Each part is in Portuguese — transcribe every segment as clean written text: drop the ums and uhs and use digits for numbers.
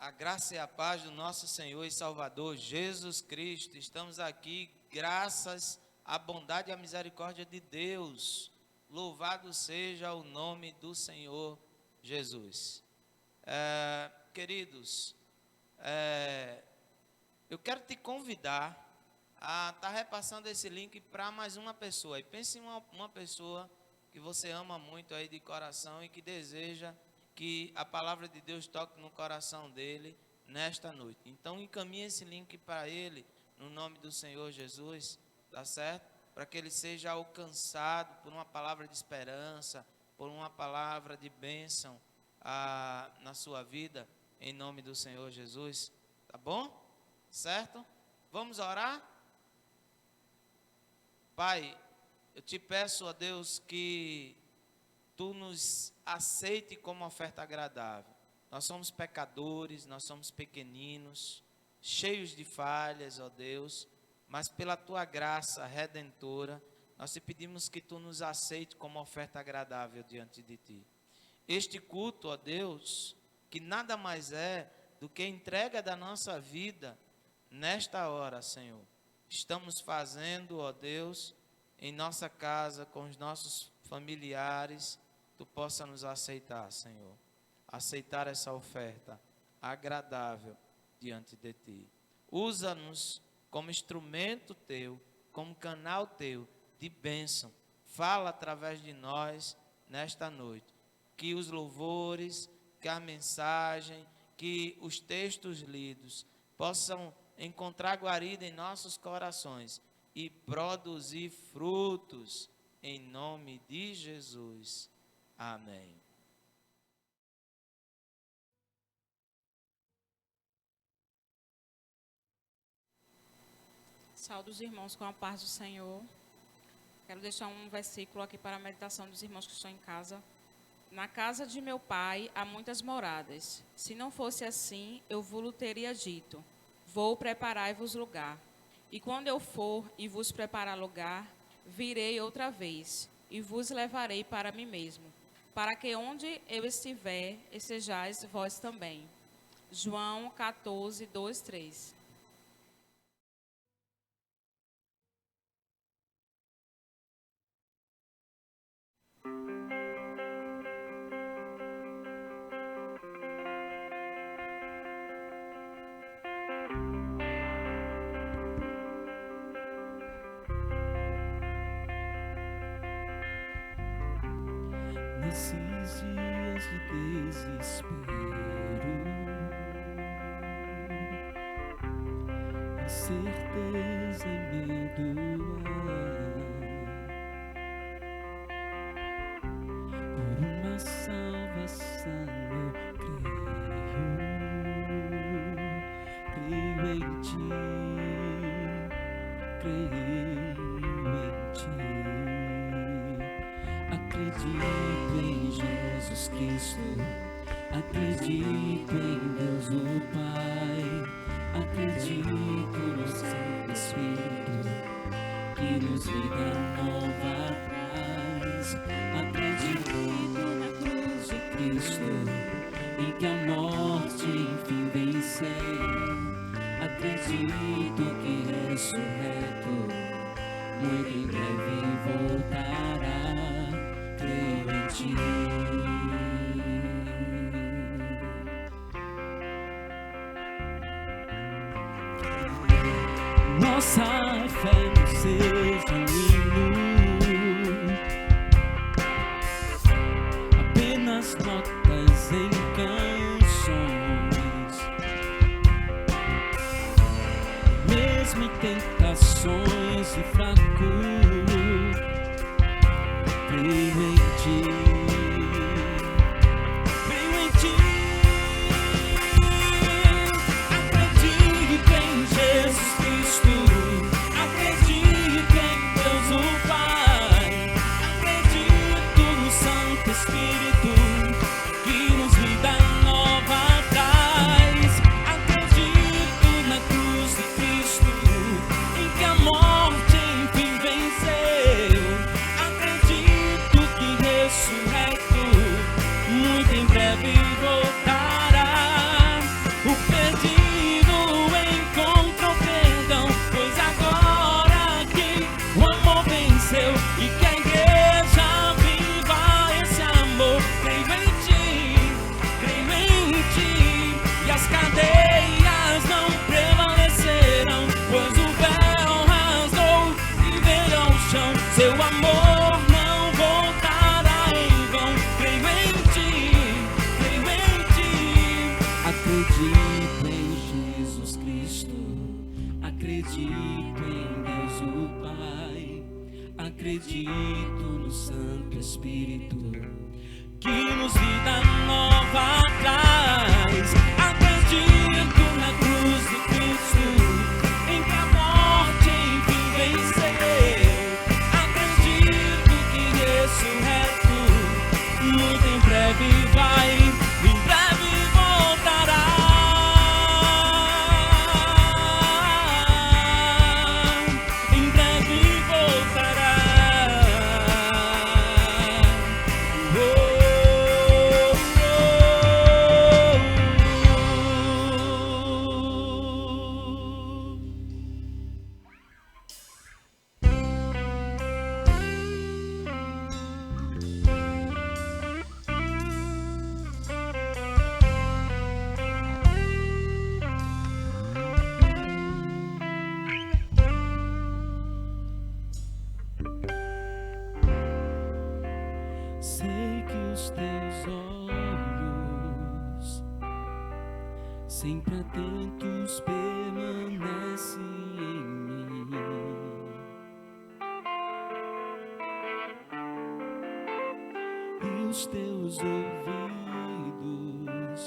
A graça e a paz do nosso Senhor e Salvador Jesus Cristo. Estamos aqui graças à bondade e à misericórdia de Deus. Louvado seja o nome do Senhor Jesus. Queridos, eu quero te convidar a estar repassando esse link para mais uma pessoa. E pense em uma pessoa que você ama muito aí de coração e que deseja que a palavra de Deus toque no coração dele nesta noite. Então encaminhe esse link para ele no nome do Senhor Jesus, tá certo? Para que ele seja alcançado por uma palavra de esperança, por uma palavra de bênção na sua vida, em nome do Senhor Jesus, tá bom? Certo? Vamos orar? Pai, eu te peço, ó Deus, que Tu nos aceite como oferta agradável. Nós somos pecadores, nós somos pequeninos, cheios de falhas, ó Deus, mas pela Tua graça redentora, nós te pedimos que Tu nos aceite como oferta agradável diante de Ti. Este culto, ó Deus, que nada mais é do que a entrega da nossa vida nesta hora, Senhor. Estamos fazendo, ó Deus, em nossa casa, com os nossos familiares, Tu possa nos aceitar, Senhor. Aceitar essa oferta agradável diante de Ti. Usa-nos como instrumento Teu, como canal Teu de bênção. Fala através de nós nesta noite. Que os louvores, que a mensagem, que os textos lidos possam encontrar guarida em nossos corações e produzir frutos em nome de Jesus. Amém. Saúdo os irmãos com a paz do Senhor. Quero deixar um versículo aqui para a meditação dos irmãos que estão em casa. Na casa de meu pai há muitas moradas. Se não fosse assim, eu vos teria dito: vou preparar-vos lugar. E quando eu for e vos preparar lugar, virei outra vez e vos levarei para mim mesmo, para que onde eu estiver, estejais vós também. João 14, 2, 3. Nesses dias de desespero, incerteza e medo por uma salvação eu creio em Ti, creio em Ti. Acredito em Jesus Cristo, acredito em Deus o Pai, acredito no Santo Espírito, que nos vida nova traz. Acredito na cruz de Cristo, em que a morte enfim venceu. Acredito que ressurreto, muito em breve voltará. Creio em Ti. Nossa fé não seja hino, apenas notas em canções, mesmo em tentações e fracuras. Creio em Ti, creio em Ti. Acredito em Jesus Cristo, acredito em Deus o Pai, acredito no Santo Espírito, que nos vida nova traz. Acredito na cruz de Cristo, em que a morte enfim venceu. Acredito que ressurreto, Acredito em Deus o Pai, acredito no Santo Espírito, que nos vida nova traz. Acredito na cruz de Cristo, em que a morte enfim venceu. Acredito que ressurreto, muito em breve vai, em breve voltará. Em breve voltará. Sei que os teus olhos, sempre atentos, permanecem em mim. E os teus ouvidos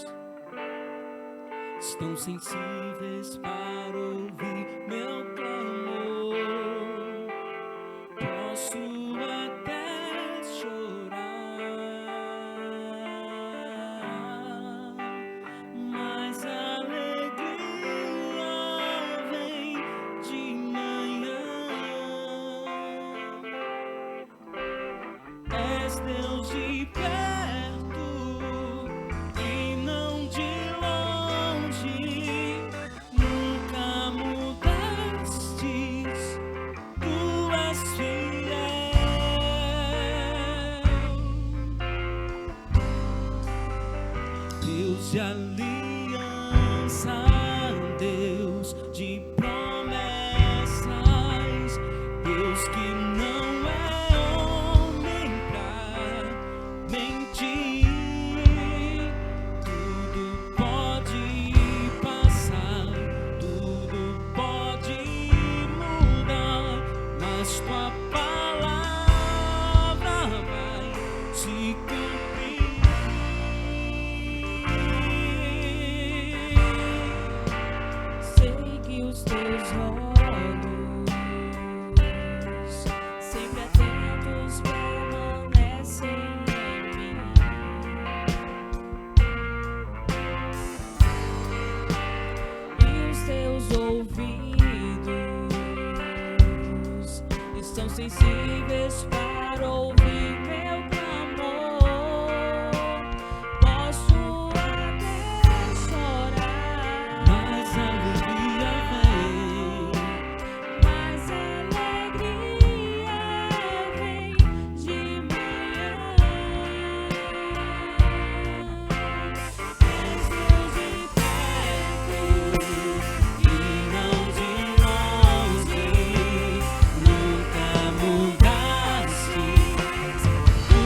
estão sensíveis para ouvir meu clamor. Posso até chorar, mas a alegria vem de manhã. És Deus de perto e não de longe, nunca mudastes, tu és fiel. Deus de aliança, Deus de promessas, Deus que não é homem pra mentir. Tudo pode passar, tudo pode mudar, mas tua palavra vai se cumprir. Sei que os teus olhos, sempre atentos, permanecem em mim. E os teus ouvidos estão sensíveis para ouvir meu clamor. Posso até chorar, mas a alegria vem, mas a alegria vem de manhã. És Deus de perto e não de longe, nunca mudaste, tu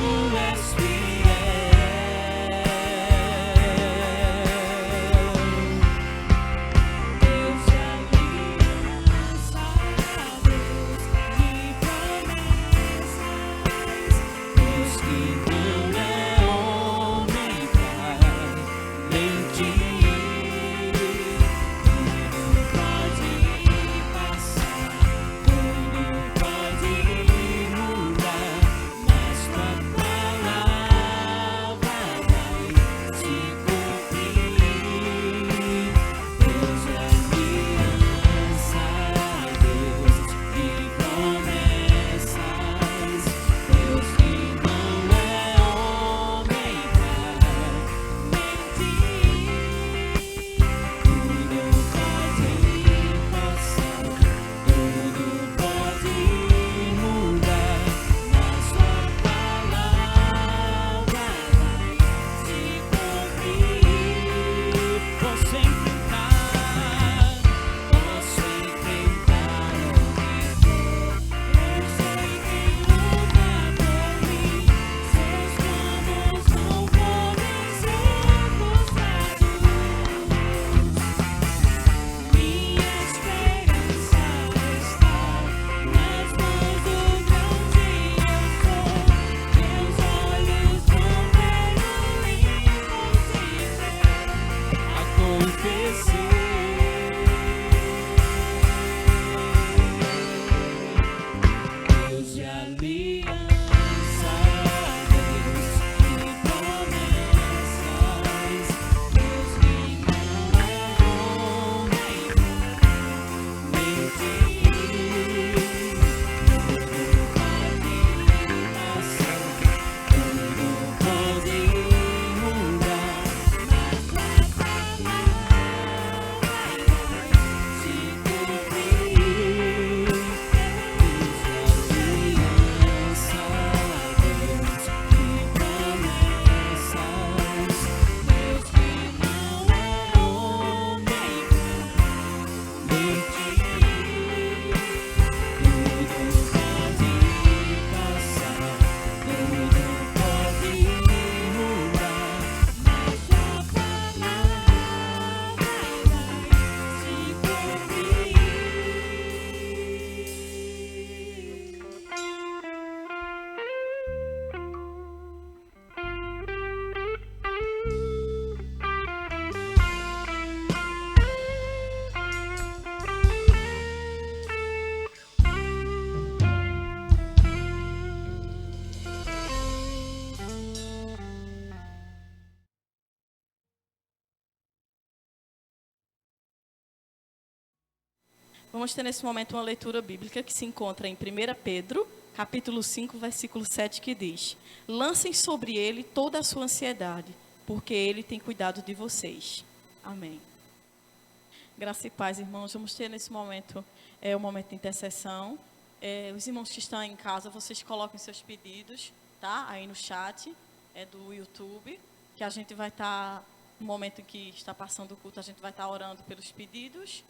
Vamos ter nesse momento uma leitura bíblica que se encontra em 1 Pedro, capítulo 5, versículo 7, que diz: lancem sobre ele toda a sua ansiedade, porque ele tem cuidado de vocês. Amém. Graça e paz, irmãos. Vamos ter nesse momento um momento de intercessão. Os irmãos que estão em casa, vocês coloquem seus pedidos, tá? Aí no chat do YouTube, que a gente vai estar, no momento em que está passando o culto, a gente vai estar orando pelos pedidos,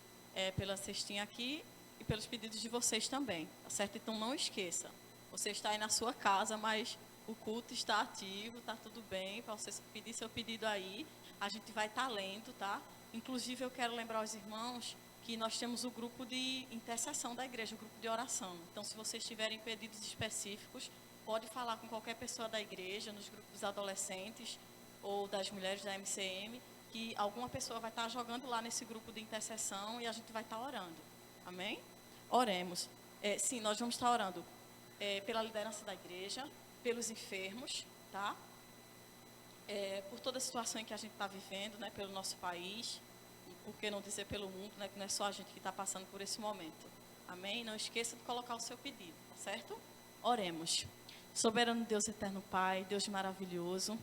pela cestinha aqui e pelos pedidos de vocês também, tá certo? Então não esqueça, você está aí na sua casa, mas o culto está ativo, tá tudo bem, para você pedir seu pedido aí, a gente vai estar lendo, tá? Inclusive eu quero lembrar os irmãos que nós temos o grupo de intercessão da igreja, o grupo de oração. Então, se vocês tiverem pedidos específicos, pode falar com qualquer pessoa da igreja, nos grupos dos adolescentes ou das mulheres da MCM, que alguma pessoa vai estar jogando lá nesse grupo de intercessão e a gente vai estar orando. Amém? Oremos. Sim, nós vamos estar orando pela liderança da igreja, pelos enfermos, tá? Por toda a situação em que a gente está vivendo, né, pelo nosso país, por que não dizer pelo mundo, né, que não é só a gente que está passando por esse momento. Amém? Não esqueça de colocar o seu pedido, tá certo? Oremos. Soberano Deus, eterno Pai, Deus maravilhoso,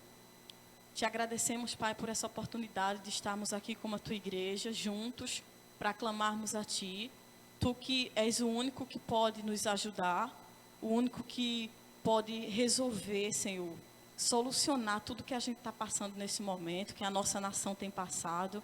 te agradecemos, Pai, por essa oportunidade de estarmos aqui como a Tua igreja, juntos, para clamarmos a Ti. Tu que és o único que pode nos ajudar, o único que pode resolver, Senhor, solucionar tudo que a gente está passando nesse momento, que a nossa nação tem passado.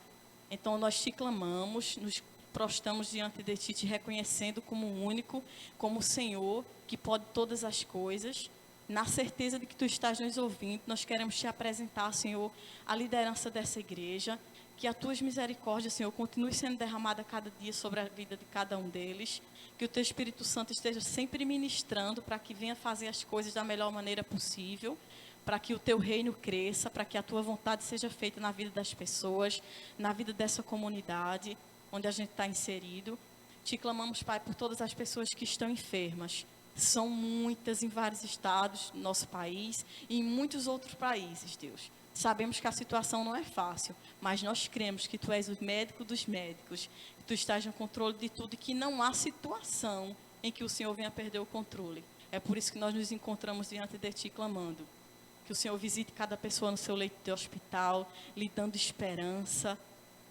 Então, nós te clamamos, nos prostramos diante de Ti, te reconhecendo como o único, como o Senhor, que pode todas as coisas. Na certeza de que Tu estás nos ouvindo, nós queremos Te apresentar, Senhor, a liderança dessa igreja, que as Tuas misericórdias, Senhor, continue sendo derramada cada dia sobre a vida de cada um deles, que o Teu Espírito Santo esteja sempre ministrando para que venha fazer as coisas da melhor maneira possível, para que o Teu reino cresça, para que a Tua vontade seja feita na vida das pessoas, na vida dessa comunidade onde a gente está inserido. Te clamamos, Pai, por todas as pessoas que estão enfermas. São muitas em vários estados do nosso país e em muitos outros países, Deus. Sabemos que a situação não é fácil, mas nós cremos que Tu és o médico dos médicos, que Tu estás no controle de tudo e que não há situação em que o Senhor venha perder o controle. É por isso que nós nos encontramos diante de Ti clamando. Que o Senhor visite cada pessoa no seu leito de hospital, lhe dando esperança,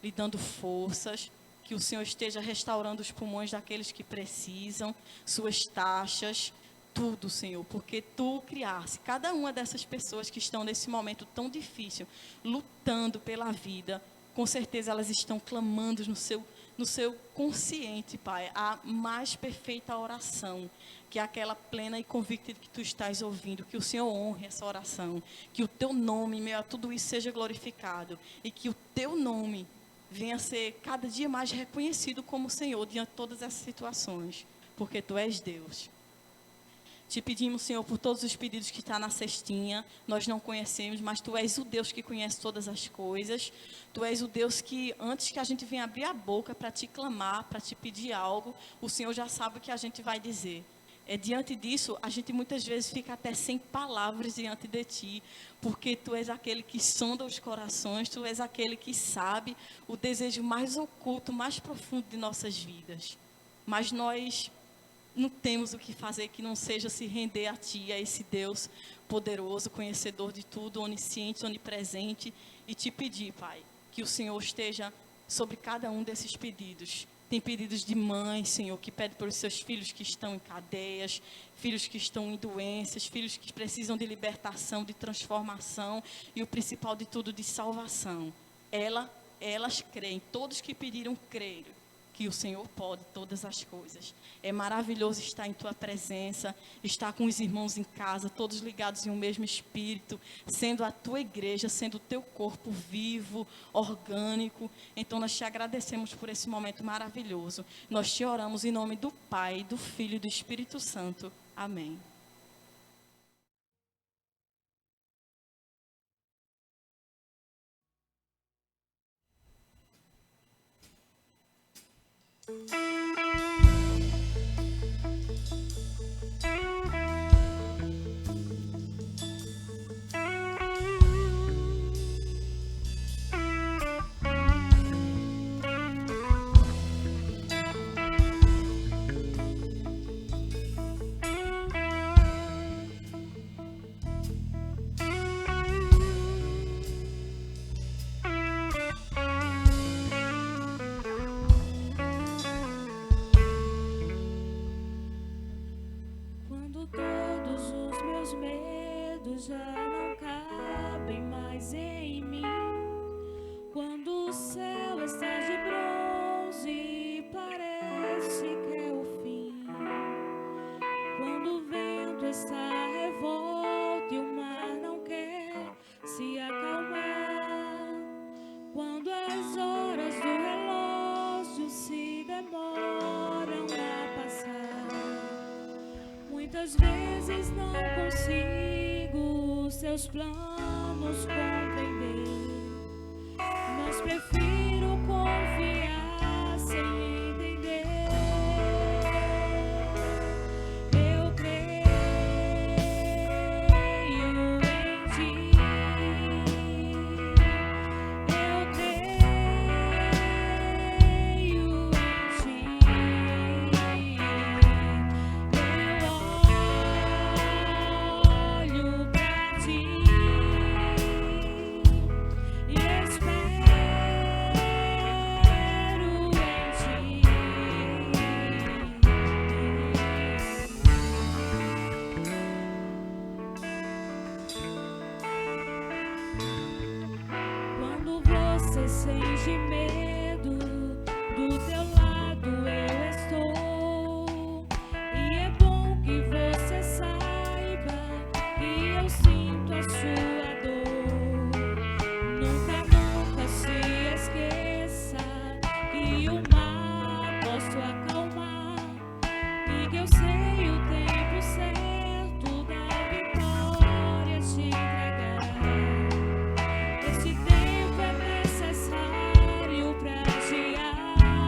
lhe dando forças. Que o Senhor esteja restaurando os pulmões daqueles que precisam, suas taxas, tudo, Senhor. Porque Tu criaste cada uma dessas pessoas que estão nesse momento tão difícil, lutando pela vida. Com certeza elas estão clamando no seu consciente, Pai, a mais perfeita oração, que é aquela plena e convicta de que Tu estás ouvindo, que o Senhor honre essa oração, que o Teu nome, em meio a tudo isso, seja glorificado, e que o Teu nome venha a ser cada dia mais reconhecido como Senhor, diante de todas essas situações, porque Tu és Deus. Te pedimos, Senhor, por todos os pedidos que estão na cestinha, nós não conhecemos, mas Tu és o Deus que conhece todas as coisas. Tu és o Deus que, antes que a gente venha abrir a boca para Te clamar, para Te pedir algo, o Senhor já sabe o que a gente vai dizer. Diante disso, a gente muitas vezes fica até sem palavras diante de Ti, porque Tu és aquele que sonda os corações, Tu és aquele que sabe o desejo mais oculto, mais profundo de nossas vidas. Mas nós não temos o que fazer que não seja se render a Ti, a esse Deus poderoso, conhecedor de tudo, onisciente, onipresente, e Te pedir, Pai, que o Senhor esteja sobre cada um desses pedidos. Tem pedidos de mães, Senhor, que pedem pelos seus filhos que estão em cadeias, filhos que estão em doenças, filhos que precisam de libertação, de transformação e o principal de tudo, de salvação. Elas creem, todos que pediram creram que o Senhor pode todas as coisas. É maravilhoso estar em Tua presença, estar com os irmãos em casa, todos ligados em um mesmo espírito, sendo a Tua igreja, sendo o Teu corpo vivo, orgânico. Então nós Te agradecemos por esse momento maravilhoso. Nós Te oramos em nome do Pai, do Filho e do Espírito Santo. Amém. meus medos já não cabem mais em mim. Quando o céu está de bronze, parece que é o fim. Quando o vento está revolto e o mar não quer se acalmar. Quando as horas do relógio se demoram a passar. Muitas vezes não consigo seus planos compreender, mas prefiro confiar sem entender. Eu creio em ti. Eu creio em ti. Eu olho pra ti e espero em ti. Quando você sente medo, do teu lado eu estou. E é bom que você saiba que eu sinto a sua dor. Nunca, nunca se esqueça que o mar posso acalmar e que eu sei o tempo certo da vitória te entregar. Esse tempo é necessário pra te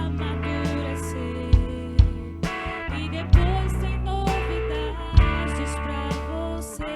amadurecer. E depois tem novidades pra você.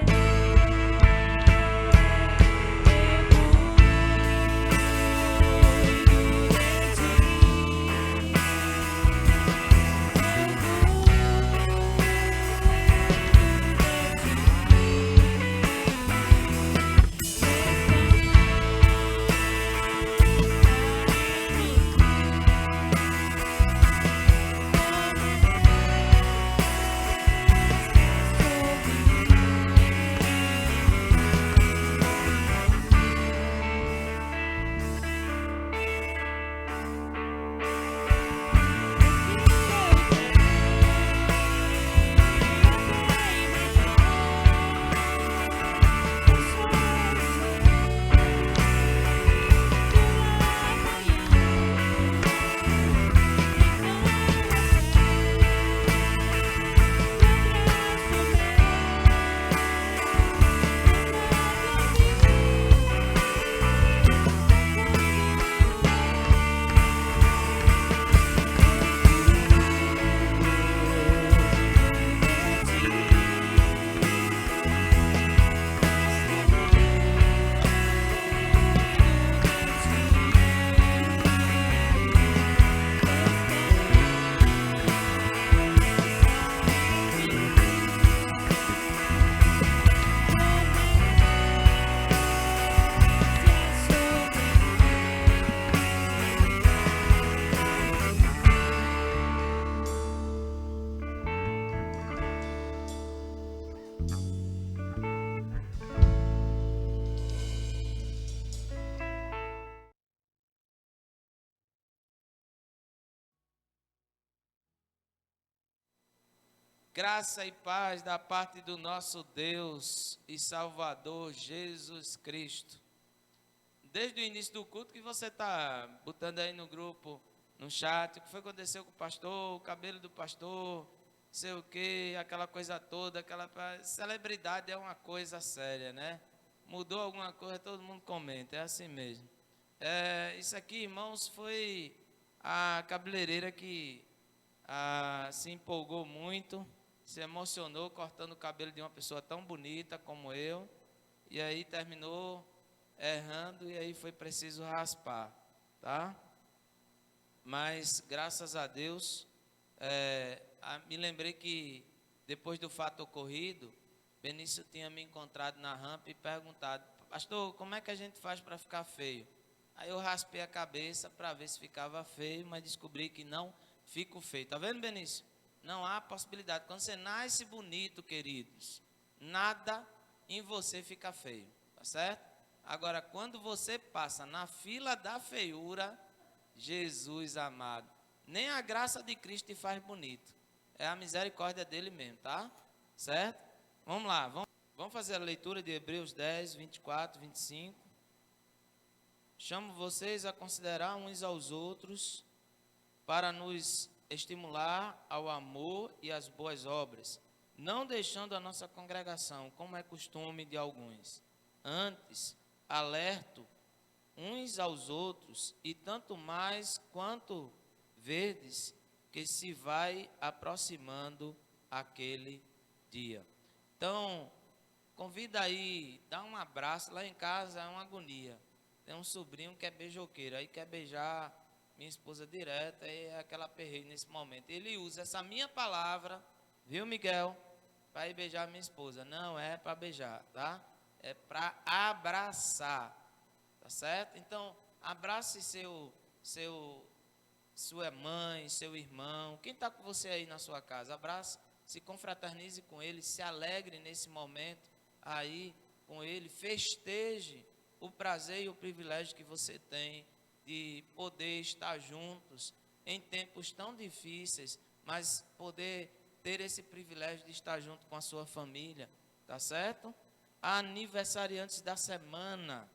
Graça e paz da parte do nosso Deus e Salvador Jesus Cristo. Desde o início do culto que você está botando aí no grupo, no chat, o que foi que aconteceu com o pastor, o cabelo do pastor, sei o que, aquela coisa toda, aquela celebridade é uma coisa séria, né? Mudou alguma coisa, todo mundo comenta, é assim mesmo. Isso aqui, irmãos, foi a cabeleireira que se empolgou muito, se emocionou cortando o cabelo de uma pessoa tão bonita como eu, e aí terminou errando e aí foi preciso raspar, tá? Mas graças a Deus, me lembrei que depois do fato ocorrido, Benício tinha me encontrado na rampa e perguntado: pastor, como é que a gente faz para ficar feio? Aí eu raspei a cabeça para ver se ficava feio, mas descobri que não fico feio. Tá vendo, Benício? Não há possibilidade. Quando você nasce bonito, queridos, nada em você fica feio, tá certo? Agora, quando você passa na fila da feiura, Jesus amado, nem a graça de Cristo te faz bonito. É a misericórdia dele mesmo, tá? Certo? Vamos lá, vamos fazer a leitura de Hebreus 10, 24, 25. Chamo vocês a considerar uns aos outros para nos estimular ao amor e às boas obras, não deixando a nossa congregação, como é costume de alguns. Antes, alerto uns aos outros, e tanto mais quanto verdes que se vai aproximando aquele dia. Então, convida aí, dá um abraço. Lá em casa é uma agonia. Tem um sobrinho que é beijoqueiro, aí quer beijar minha esposa direta, e é aquela perreio nesse momento. Ele usa essa minha palavra, viu, Miguel, para ir beijar minha esposa. Não é para beijar, tá? É para abraçar, tá certo? Então, abrace sua mãe, seu irmão, quem está com você aí na sua casa, abrace, se confraternize com ele, se alegre nesse momento aí com ele, festeje o prazer e o privilégio que você tem de poder estar juntos em tempos tão difíceis, mas poder ter esse privilégio de estar junto com a sua família, tá certo? Aniversariantes da semana,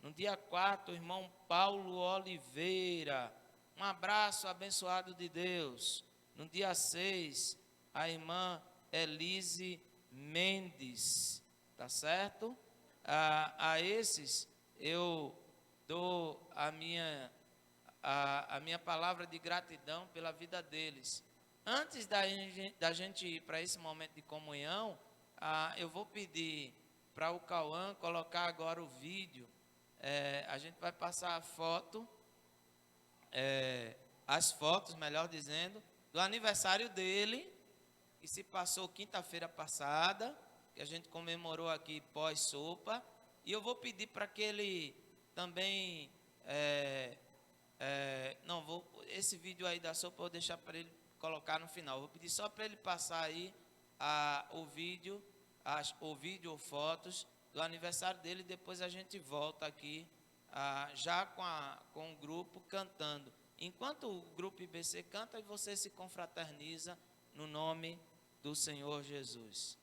no dia 4, o irmão Paulo Oliveira, um abraço abençoado de Deus. No dia 6, a irmã Elise Mendes, tá certo? A esses eu dou a minha palavra de gratidão pela vida deles. Antes da gente ir para esse momento de comunhão, eu vou pedir para o Cauã colocar agora o vídeo. A gente vai passar a foto, as fotos, melhor dizendo, do aniversário dele, que se passou quinta-feira passada, que a gente comemorou aqui pós-sopa. E eu vou pedir para que ele também, esse vídeo aí da sopa eu vou deixar para ele colocar no final. Vou pedir só para ele passar aí o vídeo ou fotos do aniversário dele. Depois a gente volta aqui já com o grupo cantando. Enquanto o grupo IBC canta, e você se confraterniza no nome do Senhor Jesus.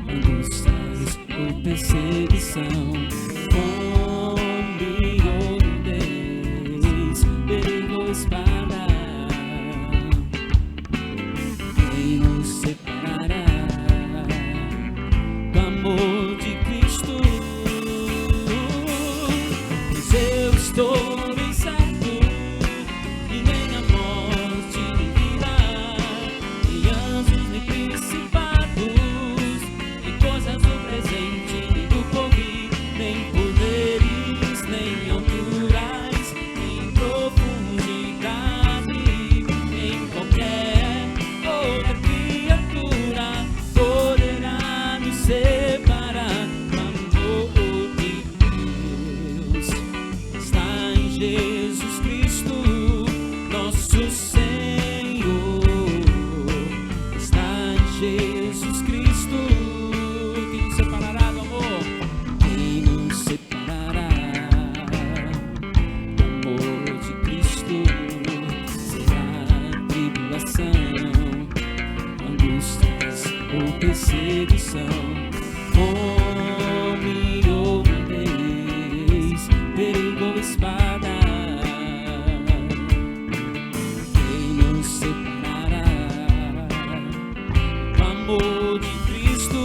Angústias ou perseguição, fome ou nudez, perigo ou espada, quem nos separará do amor de Cristo? Pois eu estou bem certo que nem a morte nem vida, nem anjos nem principados, nem coisas do presente nem do porvir, nem poderes, nem alturas, nem profundidade, nem qualquer outra criatura poderá nos separar do amor de Deus. Está em Jesus Cristo, nosso Senhor. Está em Jesus Cristo. Quem nos separará do amor? Quem nos separará do amor de Cristo? Será tribulação, angústias ou perseguição, fome ou nudez, perigo ou espada. Quem nos separará do amor de Cristo?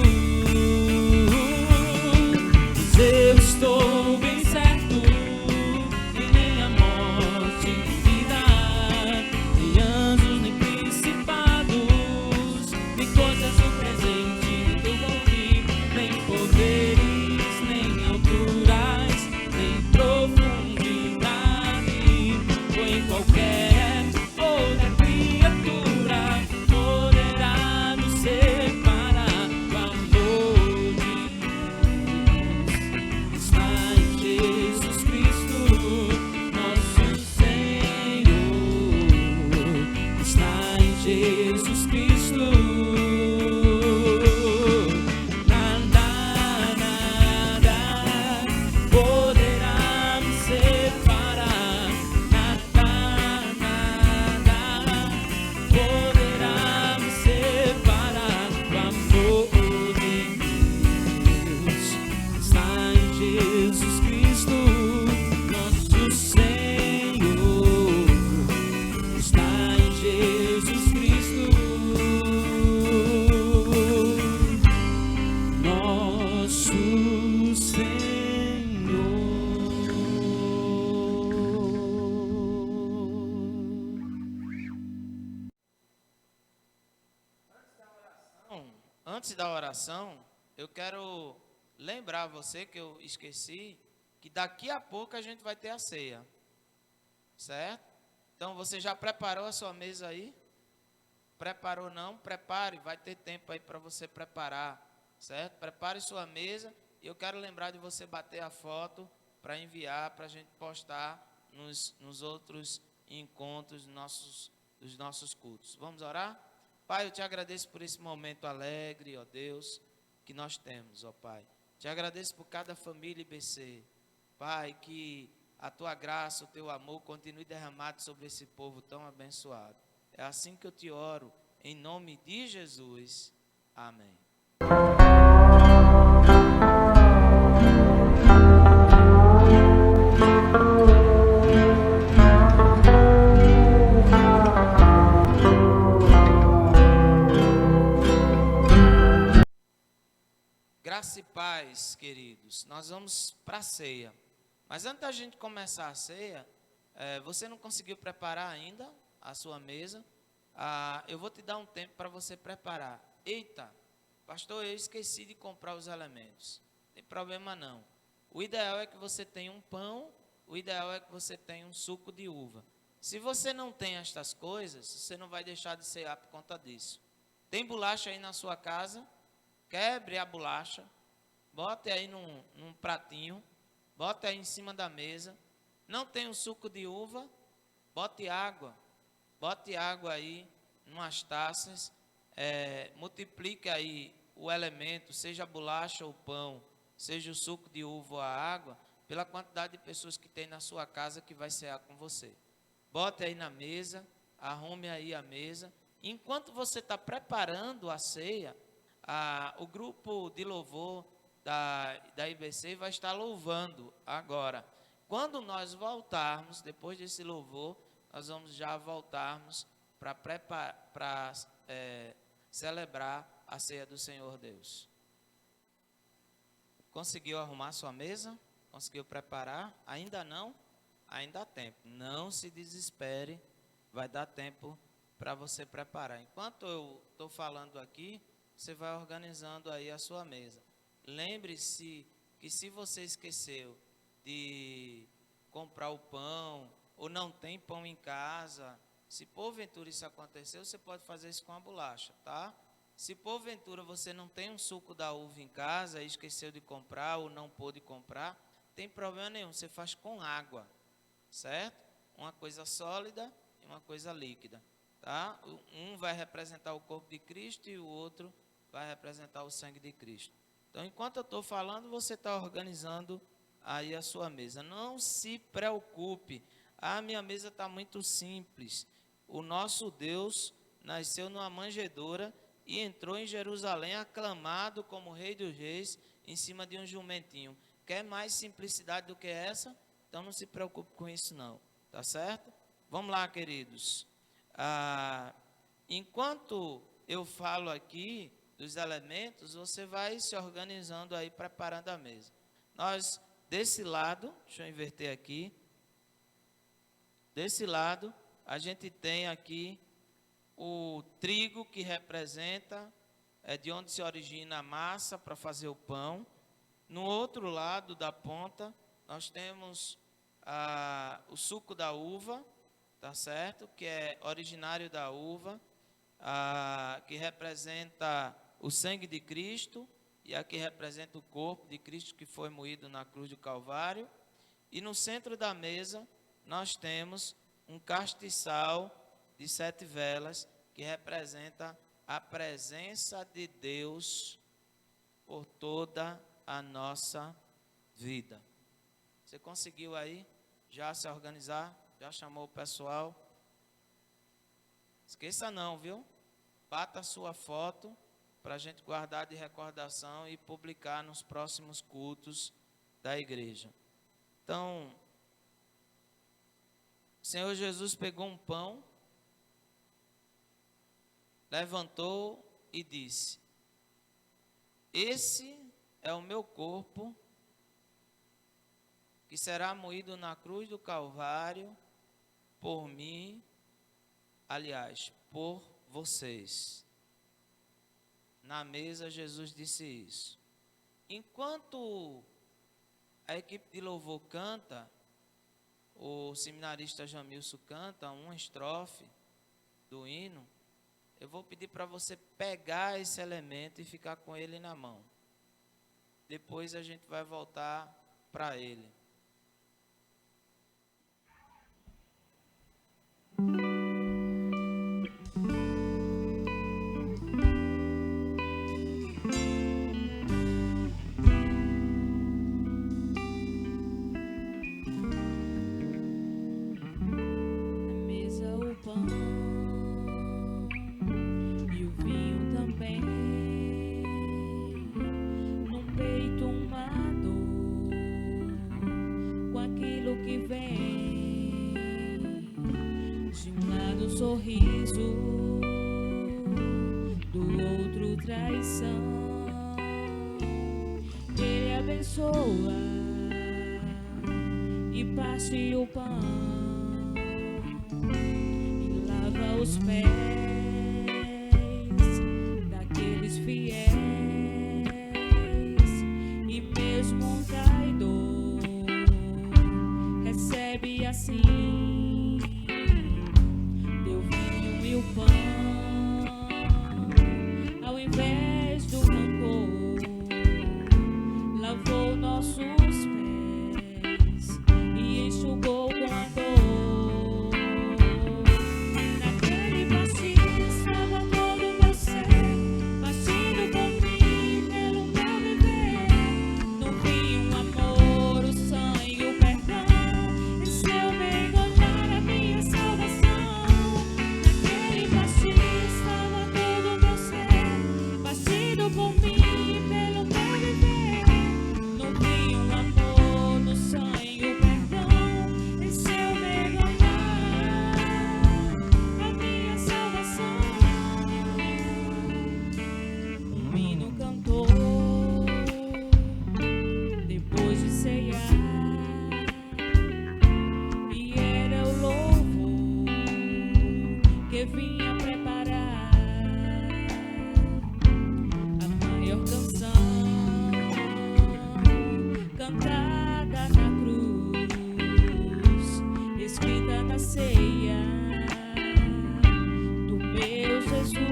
Jesus Cristo. Nada, nada poderá me separar. Nada, nada poderá me separar do amor de Deus. Está em Jesus Cristo, nosso Senhor. Está em Jesus Cristo, nosso Bom, antes da oração, eu quero lembrar você que eu esqueci que daqui a pouco a gente vai ter a ceia, certo? Então você já preparou a sua mesa aí? Preparou não? Prepare, vai ter tempo aí para você preparar, certo? Prepare sua mesa e eu quero lembrar de você bater a foto para enviar, para a gente postar nos outros encontros dos nossos cultos. Vamos orar? Pai, eu te agradeço por esse momento alegre, ó Deus, que nós temos, ó Pai. Te agradeço por cada família IBC. Pai, que a tua graça, o teu amor continue derramado sobre esse povo tão abençoado. É assim que eu te oro, em nome de Jesus. Amém. Graça e paz, queridos. Nós vamos para a ceia. Mas antes da gente começar a ceia, você não conseguiu preparar ainda a sua mesa? Eu vou te dar um tempo para você preparar. Eita, pastor, eu esqueci de comprar os elementos. Não tem problema não. O ideal é que você tenha um pão, o ideal é que você tenha um suco de uva. Se você não tem estas coisas, você não vai deixar de cear por conta disso. Tem bolacha aí na sua casa? Quebre a bolacha, bote aí num pratinho, bote aí em cima da mesa. Não tem um suco de uva? Bote água aí em umas taças, multiplique aí o elemento, seja a bolacha ou o pão, seja o suco de uva ou a água, pela quantidade de pessoas que tem na sua casa que vai cear com você. Bote aí na mesa, arrume aí a mesa. Enquanto você está preparando a ceia, o grupo de louvor da IBC vai estar louvando agora. Quando nós voltarmos, depois desse louvor, nós vamos já voltarmos para celebrar a ceia do Senhor Deus. Conseguiu arrumar sua mesa? Conseguiu preparar? Ainda não? Ainda há tempo. Não se desespere, vai dar tempo para você preparar. Enquanto eu estou falando aqui, você vai organizando aí a sua mesa. Lembre-se que se você esqueceu de comprar o pão, ou não tem pão em casa, se porventura isso acontecer, você pode fazer isso com a bolacha, tá? Se porventura você não tem um suco da uva em casa, e esqueceu de comprar, ou não pôde comprar, tem problema nenhum, você faz com água, certo? Uma coisa sólida e uma coisa líquida, tá? Um vai representar o corpo de Cristo e o outro vai representar o sangue de Cristo. Então, enquanto eu estou falando, você está organizando aí a sua mesa. Não se preocupe. Minha mesa está muito simples. O nosso Deus nasceu numa manjedoura e entrou em Jerusalém aclamado como Rei dos Reis em cima de um jumentinho. Quer mais simplicidade do que essa? Então, não se preocupe com isso não. Tá certo? Vamos lá, queridos. Enquanto eu falo aqui dos elementos, você vai se organizando aí, preparando a mesa. Nós, desse lado, deixa eu inverter aqui, desse lado, a gente tem aqui o trigo, que representa, de onde se origina a massa para fazer o pão. No outro lado da ponta, nós temos o suco da uva, tá certo? Que é originário da uva, que representa o sangue de Cristo, e aqui representa o corpo de Cristo que foi moído na cruz do Calvário. E no centro da mesa nós temos um castiçal de 7 velas, que representa a presença de Deus por toda a nossa vida. Você conseguiu aí já se organizar? Já chamou o pessoal? Esqueça não, viu? Bata a sua foto para a gente guardar de recordação e publicar nos próximos cultos da igreja. Então, o Senhor Jesus pegou um pão, levantou e disse: esse é o meu corpo, que será moído na cruz do Calvário por mim, aliás, por vocês. Na mesa, Jesus disse isso. Enquanto a equipe de louvor canta, o seminarista Jamilson canta uma estrofe do hino, eu vou pedir para você pegar esse elemento e ficar com ele na mão. Depois a gente vai voltar para ele. Sorriso, do outro traição. Ele abençoa e parte o pão e lava os pés daqueles fiéis, e mesmo um traidor recebe assim o pão, ao invés do rancor, lavou nossos pés e enxugou com a dor. Naquele batismo estava todo meu ser, batido por mim pelo meu viver. No fim o amor, o sangue, o perdão, encheu me encontrar a minha salvação. Estava todo meu ser, batido por mim pelo meu viver. No fim o amor, no sangue, o perdão, encheu meu olhar, a minha salvação. Um hino cantou depois de ceiar, e era o louvor que vinha preparar a maior canção cantada na cruz, escrita na ceia do meu Jesus.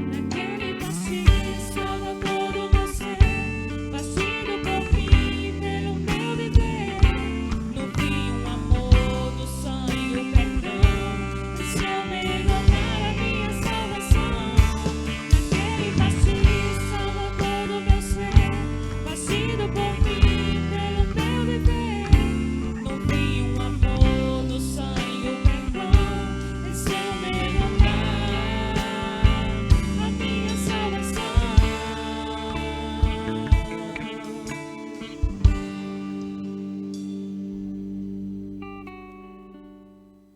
Naquele batismo estava todo meu ser, batido por mim pelo meu viver. No fim o amor, no sangue, o perdão, encheu me encontrar a minha salvação. Naquele batismo estava todo meu ser, batido por mim pelo meu viver. No fim o amor, no sangue, o perdão, encheu me encontrar a minha salvação.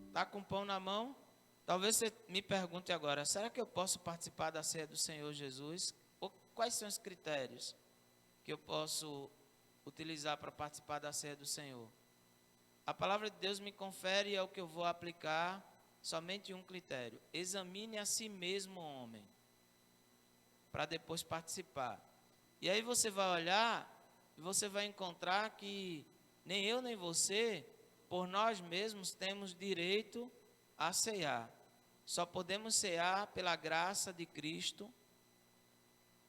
Está com pão na mão? Talvez você me pergunte agora, será que eu posso participar da ceia do Senhor Jesus? Ou quais são os critérios que eu posso utilizar para participar da ceia do Senhor? A palavra de Deus me confere, é o que eu vou aplicar, somente um critério: examine a si mesmo, homem, para depois participar. E aí você vai olhar e você vai encontrar que nem eu nem você, por nós mesmos, temos direito a cear. Só podemos cear pela graça de Cristo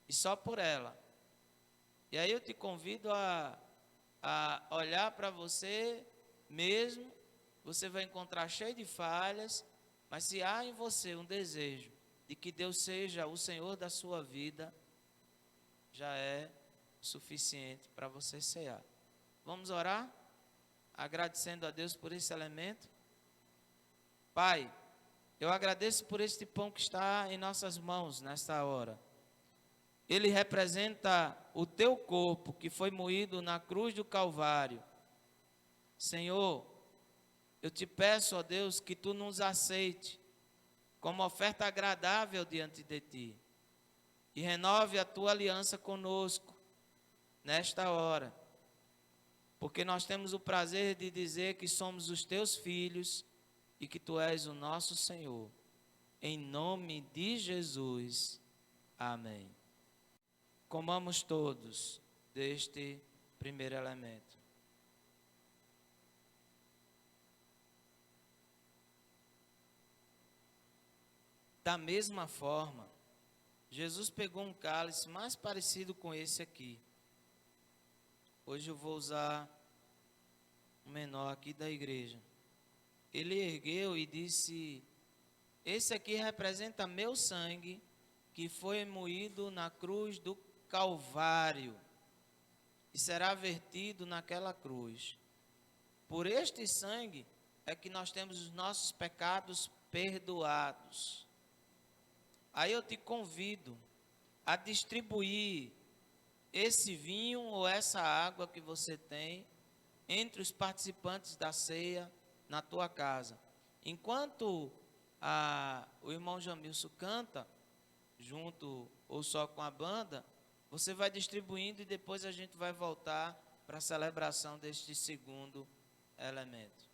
e só por ela. E aí eu te convido a olhar para você mesmo. Você vai encontrar cheio de falhas, Mas se há em você um desejo de que Deus seja o Senhor da sua vida, já é suficiente para você cear. Vamos orar? Agradecendo a Deus por esse elemento. Pai, eu agradeço por este pão que está em nossas mãos nesta hora. Ele representa o teu corpo que foi moído na cruz do Calvário. Senhor, eu te peço, ó Deus, que tu nos aceite como oferta agradável diante de ti e renove a tua aliança conosco nesta hora, porque nós temos o prazer de dizer que somos os teus filhos e que tu és o nosso Senhor. Em nome de Jesus. Amém. Comamos todos deste primeiro elemento. Da mesma forma, Jesus pegou um cálice mais parecido com esse aqui. Hoje eu vou usar um menor aqui da igreja. Ele ergueu e disse: esse aqui representa meu sangue, que foi moído na cruz do Calvário e será vertido naquela cruz. Por este sangue é que nós temos os nossos pecados perdoados. Aí eu te convido a distribuir esse vinho ou essa água que você tem entre os participantes da ceia na tua casa. Enquanto o irmão Jamilson canta, junto ou só com a banda, você vai distribuindo e depois a gente vai voltar para a celebração deste segundo elemento.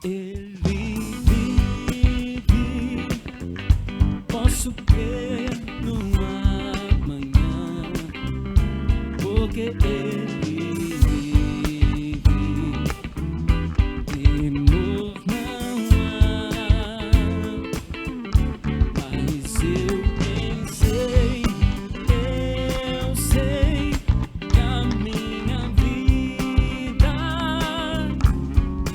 Ele vive, posso crer no amanhã, porque Ele vive, temor não há, mas eu sei que a minha vida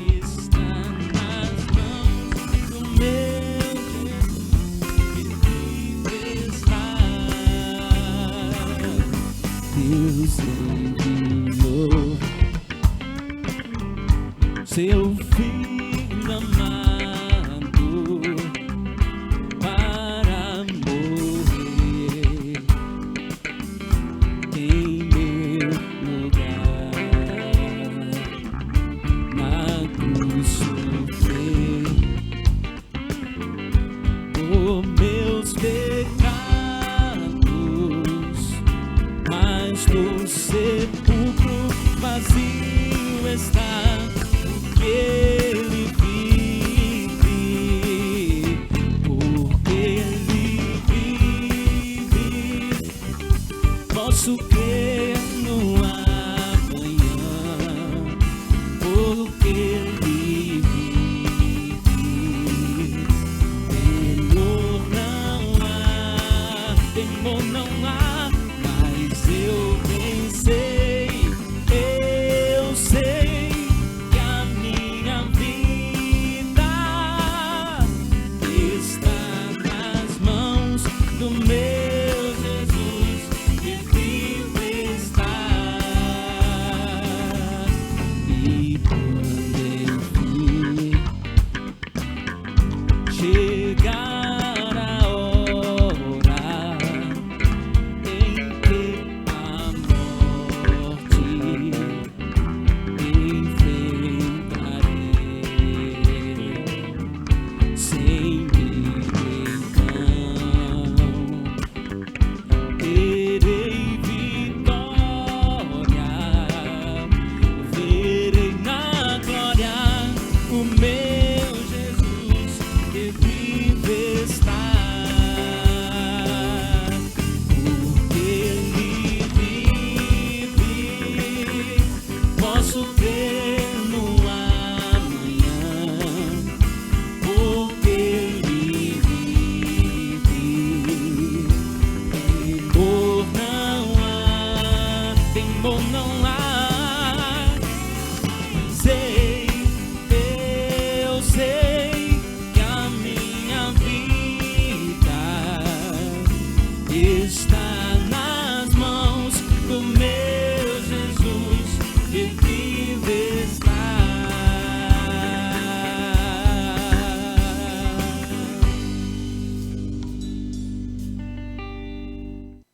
está nas mãos do meu Jesus que vive está. Deus enviou seu Filho amado para morrer em meu lugar, na cruz sofrer por meus pecados, mas no sepulcro vazio está, porque Ele vive, porque Ele vive, posso crer no amanhã, porque Ele vive, temor não há, mas eu bem sei que a minha vida está nas mãos do meu Jesus que vive está. E quando enfim chegar a hora em que a morte enfrentarei, sem medo então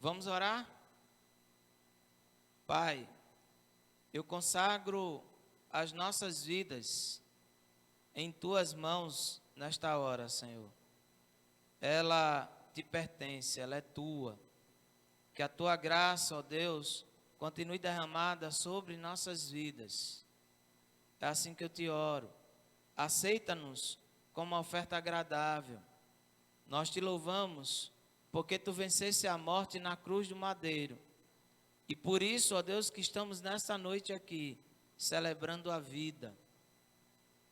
Vamos orar? Pai, eu consagro as nossas vidas em Tuas mãos nesta hora, Senhor. Ela te pertence, ela é Tua. Que a Tua graça, ó Deus, continue derramada sobre nossas vidas. É assim que eu te oro. Aceita-nos como uma oferta agradável. Nós te louvamos porque Tu venceste a morte na cruz do madeiro. E por isso, ó Deus, que estamos nesta noite aqui, celebrando a vida.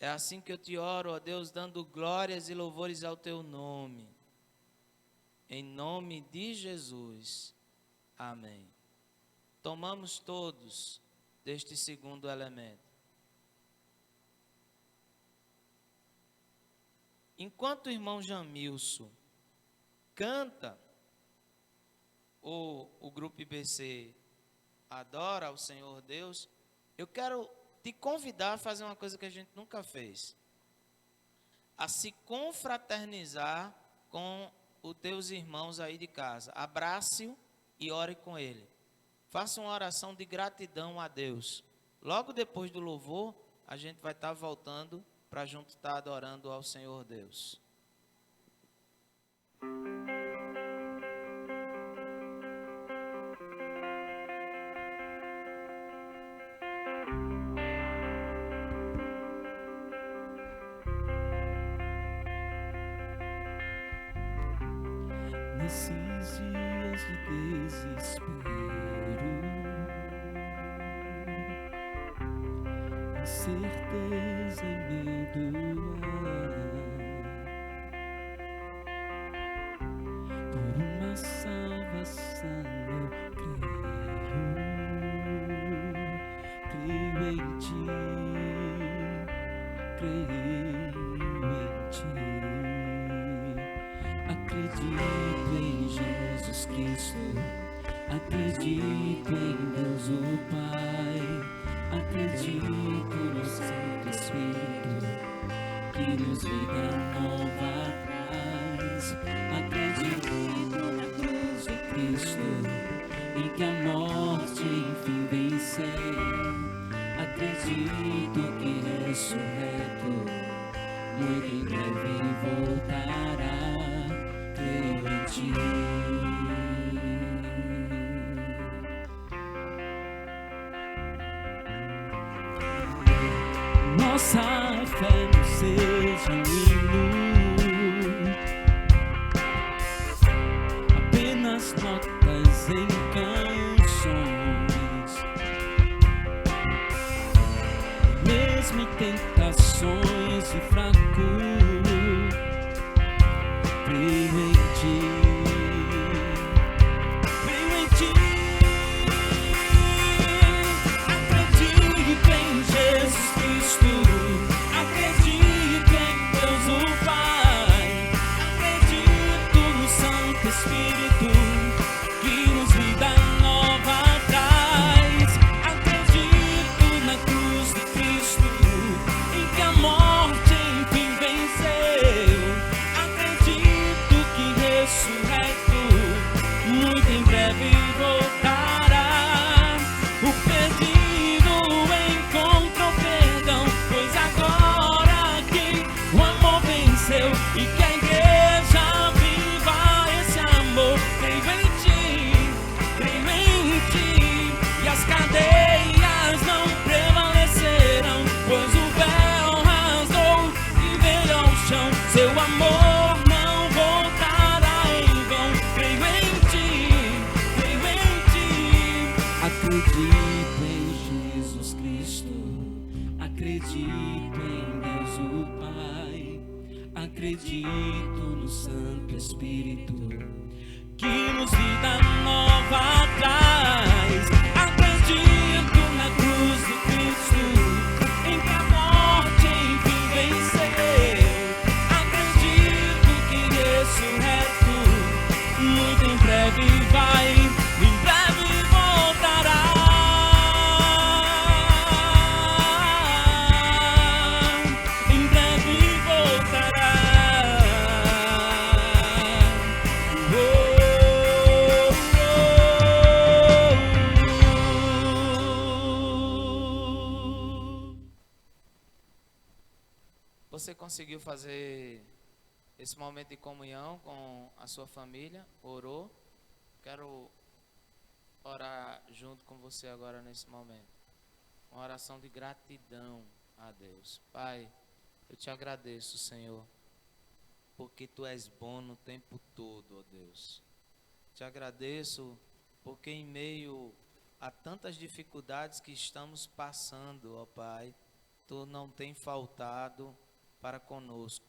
É assim que eu te oro, ó Deus, dando glórias e louvores ao Teu nome. Em nome de Jesus. Amém. Tomamos todos deste segundo elemento. Enquanto o irmão Jamilson canta, o grupo IBC adora ao Senhor Deus, eu quero te convidar a fazer uma coisa que a gente nunca fez. A se confraternizar com os teus irmãos aí de casa. Abrace-o e ore com ele. Faça uma oração de gratidão a Deus. Logo depois do louvor, a gente vai estar voltando para junto estar adorando ao Senhor Deus. Nesses dias de desespero, incerteza e medo há. Por uma salvação eu creio em Ti, creio em Ti. Acredito em Jesus Cristo, acredito em Deus o Pai, acredito no Santo Espírito, que nos vida nova traz. Acredito na cruz de Cristo, e que a morte enfim venceu. Acredito que ressurreto, muito em breve voltará. Creio em Ti. Nossa fé não seja um hino, apenas notas em canções, mesmo em tentações e fracuras. Creio em Ti, creio em Ti. Acredito em Jesus Cristo, acredito em Deus o Pai, acredito no Santo Espírito, que nos vida nova traz. Acredito na cruz de Cristo, em que a morte enfim venceu. Ressurreto, muito em breve voltará. O perdido encontrou perdão, pois agora que o amor venceu, e que a igreja viva esse amor. Creio em Ti, e as cadeias não prevalecerão, pois o véu rasgou e veio ao chão. Seu amor acredito em Jesus Cristo, acredito em Deus o Pai, acredito no Santo Espírito, que nos vida nova traz. Acredito na cruz de Cristo, em que a morte enfim venceu. Acredito que ressurreto, muito em breve vai, em breve voltará. Oh, você conseguiu fazer esse momento de comunhão com a sua família, orou, quero orar junto com você agora nesse momento. Uma oração de gratidão a Deus. Pai, eu te agradeço, Senhor, porque Tu és bom no tempo todo, ó Deus. Te agradeço porque em meio a tantas dificuldades que estamos passando, ó Pai, Tu não tem faltado para conosco.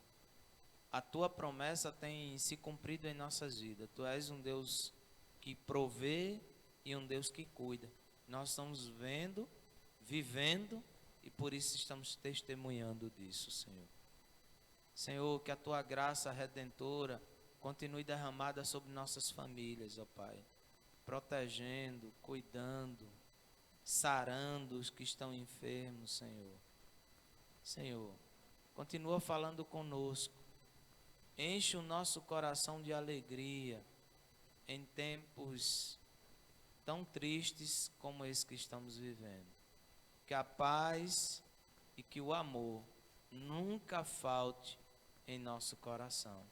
A Tua promessa tem se cumprido em nossas vidas. Tu és um Deus que provê e um Deus que cuida. Nós estamos vendo, vivendo e por isso estamos testemunhando disso, Senhor. Senhor, que a Tua graça redentora continue derramada sobre nossas famílias, ó Pai, protegendo, cuidando, sarando os que estão enfermos, Senhor. Senhor, continua falando conosco, enche o nosso coração de alegria em tempos tão tristes como esse que estamos vivendo. Que a paz e que o amor nunca falte em nosso coração.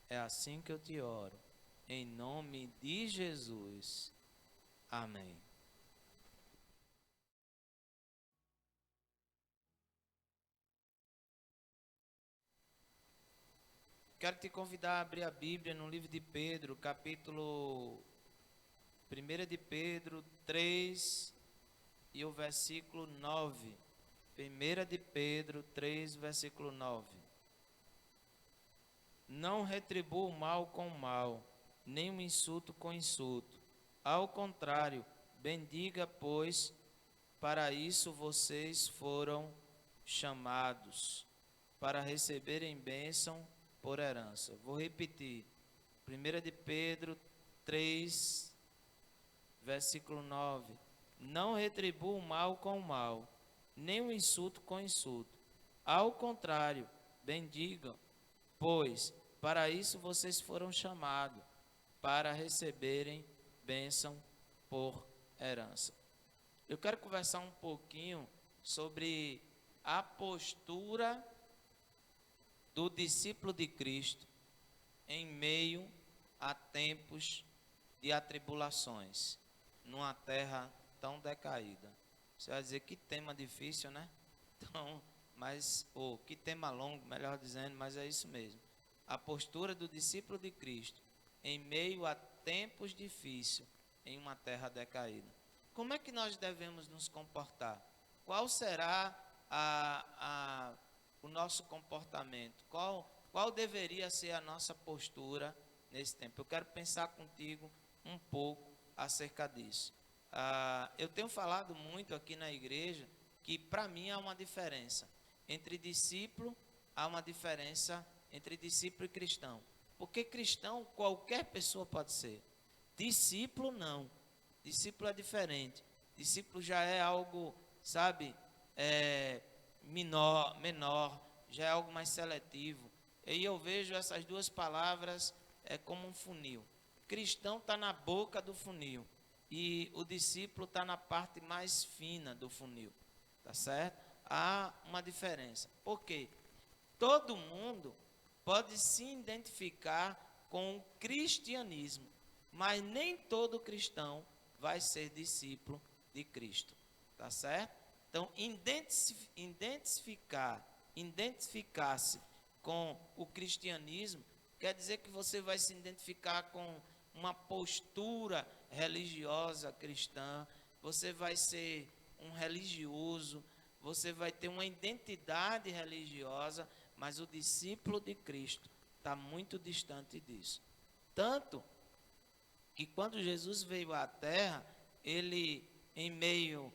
É assim que eu te oro, em nome de Jesus. Amém. Quero te convidar a abrir a Bíblia no livro de Pedro, capítulo 1 de Pedro 3 e o versículo 9. 1 de Pedro 3, versículo 9. Não retribua o mal com o mal, nem o insulto com insulto. Ao contrário, bendiga, pois para isso vocês foram chamados, para receberem bênção por herança. Vou repetir. 1 de Pedro 3, versículo 9. Não retribua o mal com o mal, nem o insulto com insulto. Ao contrário, bendigam, pois para isso vocês foram chamados, para receberem bênção por herança. Eu quero conversar um pouquinho sobre a postura do discípulo de Cristo em meio a tempos de atribulações, numa terra tão decaída. Você vai dizer, que tema difícil, né? Então, que tema longo, melhor dizendo, mas é isso mesmo. A postura do discípulo de Cristo em meio a tempos difíceis, em uma terra decaída. Como é que nós devemos nos comportar? Qual será o nosso comportamento? Qual deveria ser a nossa postura nesse tempo? Eu quero pensar contigo um pouco acerca disso. Eu tenho falado muito aqui na igreja que para mim há uma diferença entre discípulo, há uma diferença entre discípulo e cristão. Porque cristão qualquer pessoa pode ser. Discípulo não. Discípulo é diferente. Discípulo já é algo, sabe, menor, já é algo mais seletivo. E eu vejo essas duas palavras como um funil. Cristão está na boca do funil e o discípulo está na parte mais fina do funil, tá certo? Há uma diferença. Por quê? Todo mundo pode se identificar com o cristianismo, mas nem todo cristão vai ser discípulo de Cristo, tá certo? Então, identificar-se com o cristianismo quer dizer que você vai se identificar com uma postura religiosa cristã, você vai ser um religioso, você vai ter uma identidade religiosa, mas o discípulo de Cristo está muito distante disso. Tanto que quando Jesus veio à terra, ele, em meio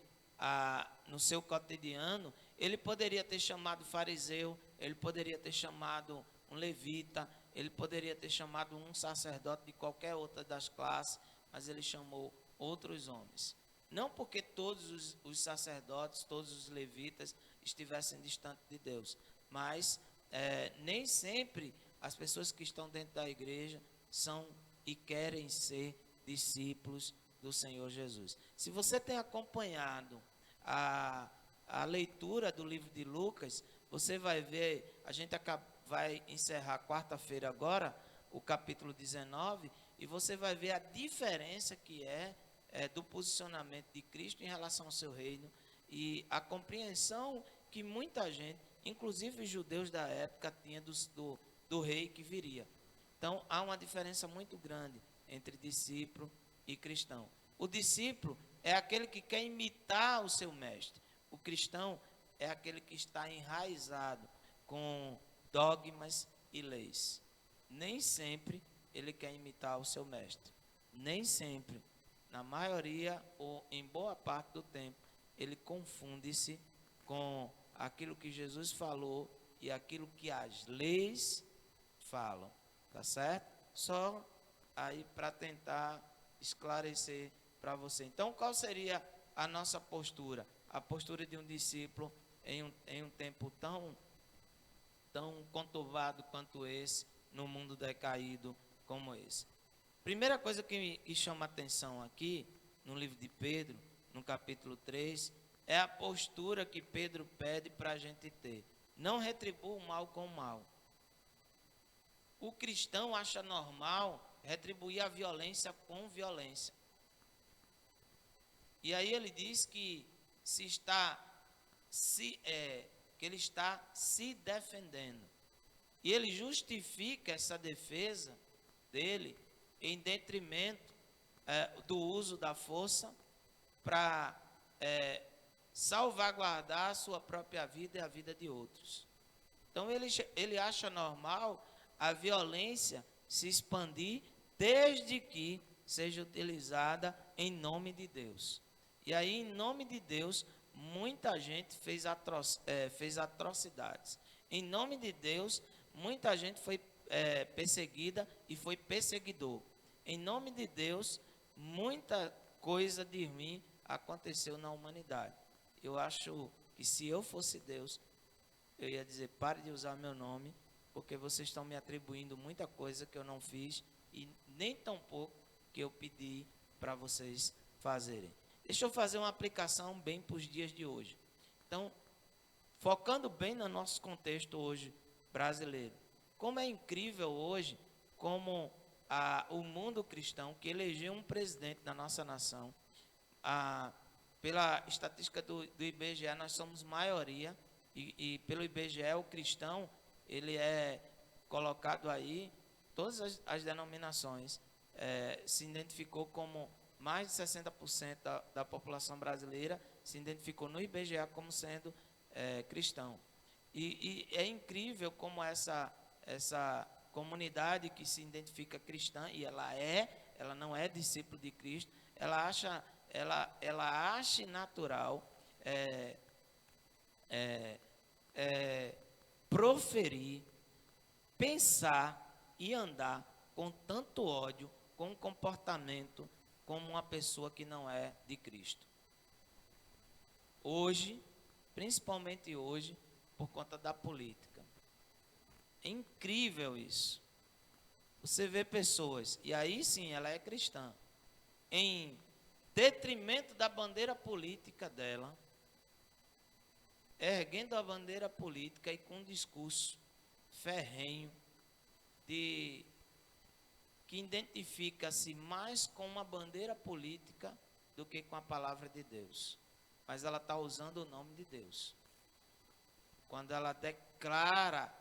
no seu cotidiano, ele poderia ter chamado fariseu, ele poderia ter chamado um levita, ele poderia ter chamado um sacerdote de qualquer outra das classes, mas ele chamou outros homens. Não porque todos os sacerdotes, todos os levitas estivessem distantes de Deus, mas nem sempre as pessoas que estão dentro da igreja são e querem ser discípulos do Senhor Jesus. Se você tem acompanhado a leitura do livro de Lucas, você vai ver, a gente vai encerrar quarta-feira agora, o capítulo 19, e você vai ver a diferença que é do posicionamento de Cristo em relação ao seu reino e a compreensão que muita gente, inclusive os judeus da época, tinha do rei que viria. Então, há uma diferença muito grande entre discípulo e cristão. O discípulo é aquele que quer imitar o seu mestre. O cristão é aquele que está enraizado com dogmas e leis. Nem sempre ele quer imitar o seu mestre. Nem sempre, na maioria ou em boa parte do tempo, ele confunde-se com aquilo que Jesus falou e aquilo que as leis falam. Tá certo? Só aí para tentar esclarecer para você. Então, qual seria a nossa postura? A postura de um discípulo em um tempo tão conturbado quanto esse, no mundo decaído como esse. Primeira coisa que chama atenção aqui, no livro de Pedro, no capítulo 3, é a postura que Pedro pede para a gente ter. Não retribua o mal com o mal. O cristão acha normal retribuir a violência com violência. E aí ele diz que ele está se defendendo. E ele justifica essa defesa dele em detrimento do uso da força para salvaguardar a sua própria vida e a vida de outros. Então ele acha normal a violência se expandir desde que seja utilizada em nome de Deus. E aí, em nome de Deus, muita gente fez atrocidades. Em nome de Deus, muita gente foi perseguida e foi perseguidor. Em nome de Deus, muita coisa de ruim aconteceu na humanidade. Eu acho que se eu fosse Deus, eu ia dizer, pare de usar meu nome, porque vocês estão me atribuindo muita coisa que eu não fiz e nem tão pouco que eu pedi para vocês fazerem. Deixa eu fazer uma aplicação bem para os dias de hoje. Então, focando bem no nosso contexto hoje brasileiro. Como é incrível hoje, como o mundo cristão que elegeu um presidente da nossa nação, pela estatística do IBGE, nós somos maioria, e pelo IBGE o cristão, ele é colocado aí, todas as denominações, se identificou como mais de 60% da população brasileira, se identificou no IBGE como sendo cristão. E é incrível como essa comunidade que se identifica cristã, e ela não é discípulo de Cristo, ela acha natural proferir, pensar e andar com tanto ódio, com um comportamento como uma pessoa que não é de Cristo. Hoje, principalmente hoje, por conta da política. É incrível isso. Você vê pessoas, e aí sim ela é cristã, em detrimento da bandeira política dela, erguendo a bandeira política e com um discurso ferrenho que identifica-se mais com uma bandeira política do que com a palavra de Deus. Mas ela está usando o nome de Deus. Quando ela declara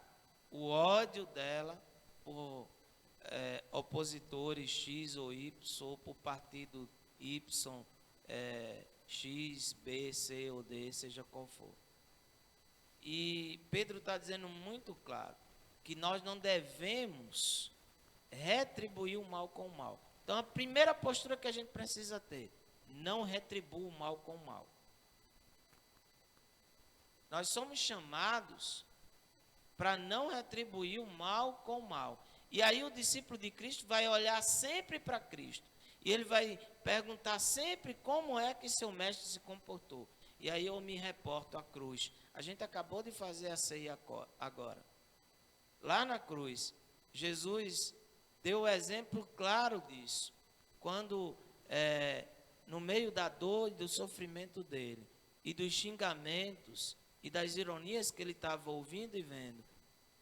o ódio dela por opositores X ou Y, ou por partido Y, X, B, C ou D, seja qual for. E Pedro está dizendo muito claro que nós não devemos retribuir o mal com o mal. Então a primeira postura que a gente precisa ter, não retribua o mal com o mal. Nós somos chamados para não retribuir o mal com o mal. E aí o discípulo de Cristo vai olhar sempre para Cristo. E ele vai perguntar sempre como é que seu mestre se comportou. E aí eu me reporto à cruz. A gente acabou de fazer a ceia agora. Lá na cruz, Jesus deu o exemplo claro disso. Quando, no meio da dor e do sofrimento dele, e dos xingamentos e das ironias que ele estava ouvindo e vendo,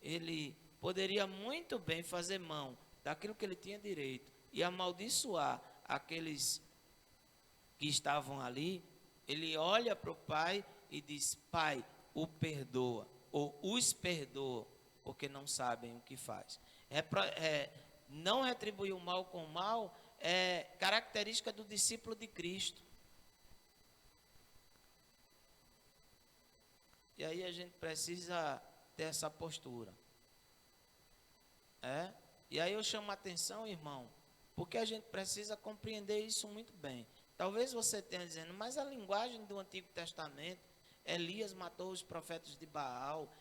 ele poderia muito bem fazer mão daquilo que ele tinha direito e amaldiçoar aqueles que estavam ali. Ele olha para o pai e diz: Pai, o perdoa, ou os perdoa, porque não sabem o que faz. Não retribuir o mal com o mal é característica do discípulo de Cristo. E aí a gente precisa ter essa postura. E aí eu chamo a atenção, irmão, porque a gente precisa compreender isso muito bem. Talvez você tenha dizendo, mas a linguagem do Antigo Testamento, Elias matou os profetas de Baal,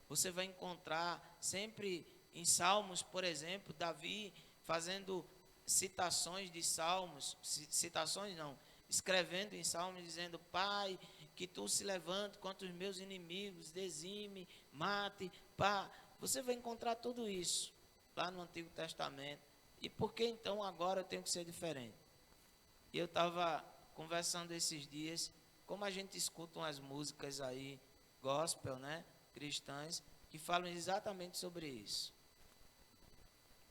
você vai encontrar sempre em Salmos, por exemplo, Davi fazendo citações de Salmos, escrevendo em Salmos, dizendo: Pai, que tu se levante contra os meus inimigos, dizime, mate, pá. Você vai encontrar tudo isso lá no Antigo Testamento. E por que então agora eu tenho que ser diferente? E eu estava conversando esses dias, como a gente escuta umas músicas aí, gospel, né, cristãs, que falam exatamente sobre isso.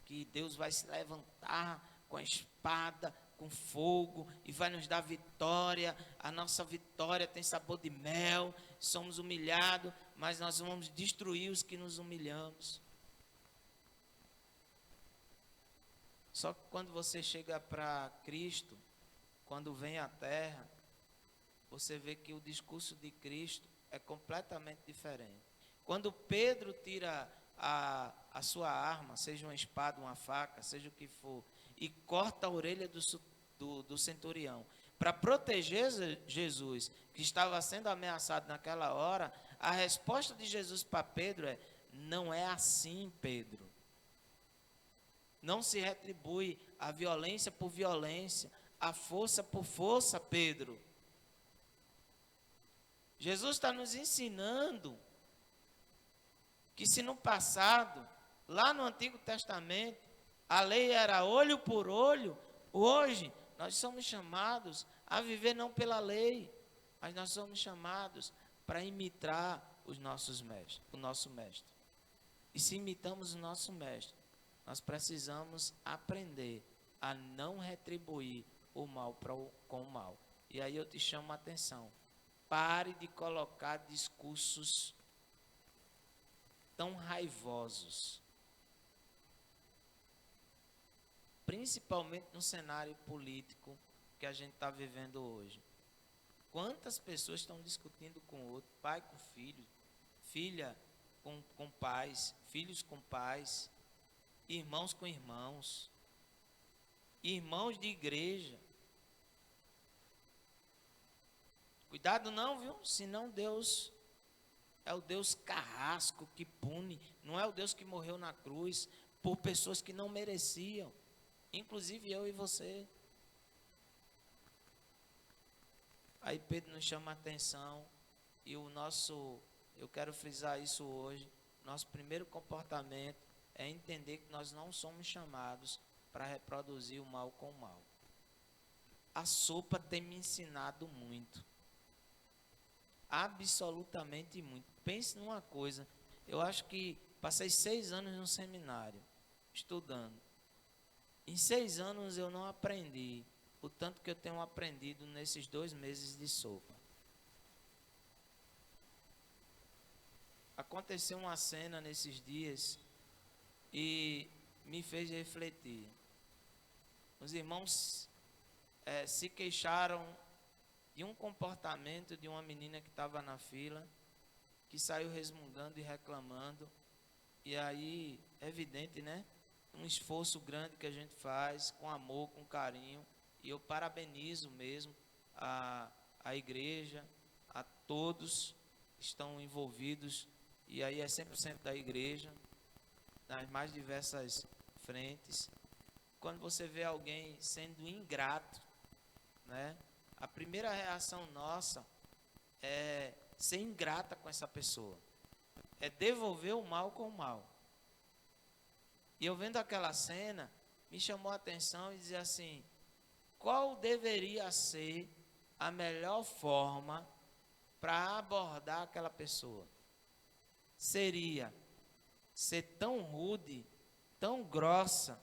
Que Deus vai se levantar com a espada, com fogo, e vai nos dar vitória. A nossa vitória tem sabor de mel, somos humilhados, mas nós vamos destruir os que nos humilhamos. Só que quando você chega para Cristo, quando vem à terra, você vê que o discurso de Cristo é completamente diferente. Quando Pedro tira a sua arma, seja uma espada, uma faca, seja o que for, e corta a orelha do centurião, para proteger Jesus, que estava sendo ameaçado naquela hora, a resposta de Jesus para Pedro é: não é assim, Pedro. Não se retribui a violência por violência, a força por força, Pedro. Jesus está nos ensinando que se no passado, lá no Antigo Testamento, a lei era olho por olho, hoje nós somos chamados a viver não pela lei, mas nós somos chamados para imitar os nossos mestres, o nosso mestre. E se imitamos o nosso mestre, nós precisamos aprender a não retribuir o mal com o mal. E aí eu te chamo a atenção. Pare de colocar discursos tão raivosos, principalmente no cenário político que a gente está vivendo hoje. Quantas pessoas estão discutindo com o outro, pai com filho, filha com pais, filhos com pais, irmãos com irmãos, irmãos de igreja. Cuidado não, viu? Senão Deus é o Deus carrasco que pune, não é o Deus que morreu na cruz por pessoas que não mereciam, inclusive eu e você. Aí Pedro nos chama a atenção e eu quero frisar isso hoje, nosso primeiro comportamento é entender que nós não somos chamados para reproduzir o mal com o mal. A sopa tem me ensinado muito. Absolutamente muito. Pense numa coisa, eu acho que passei 6 anos no seminário, estudando. Em 6 anos eu não aprendi o tanto que eu tenho aprendido nesses 2 meses de sopa. Aconteceu uma cena nesses dias e me fez refletir. Os irmãos se queixaram de um comportamento de uma menina que estava na fila, que saiu resmungando e reclamando. E aí, é evidente, né? Um esforço grande que a gente faz, com amor, com carinho. E eu parabenizo mesmo a igreja, a todos que estão envolvidos. E aí é 100% da igreja, nas mais diversas frentes. Quando você vê alguém sendo ingrato, né? A primeira reação nossa é ser ingrata com essa pessoa. É devolver o mal com o mal. E eu vendo aquela cena, me chamou a atenção e dizia assim: qual deveria ser a melhor forma para abordar aquela pessoa? Seria ser tão rude, tão grossa,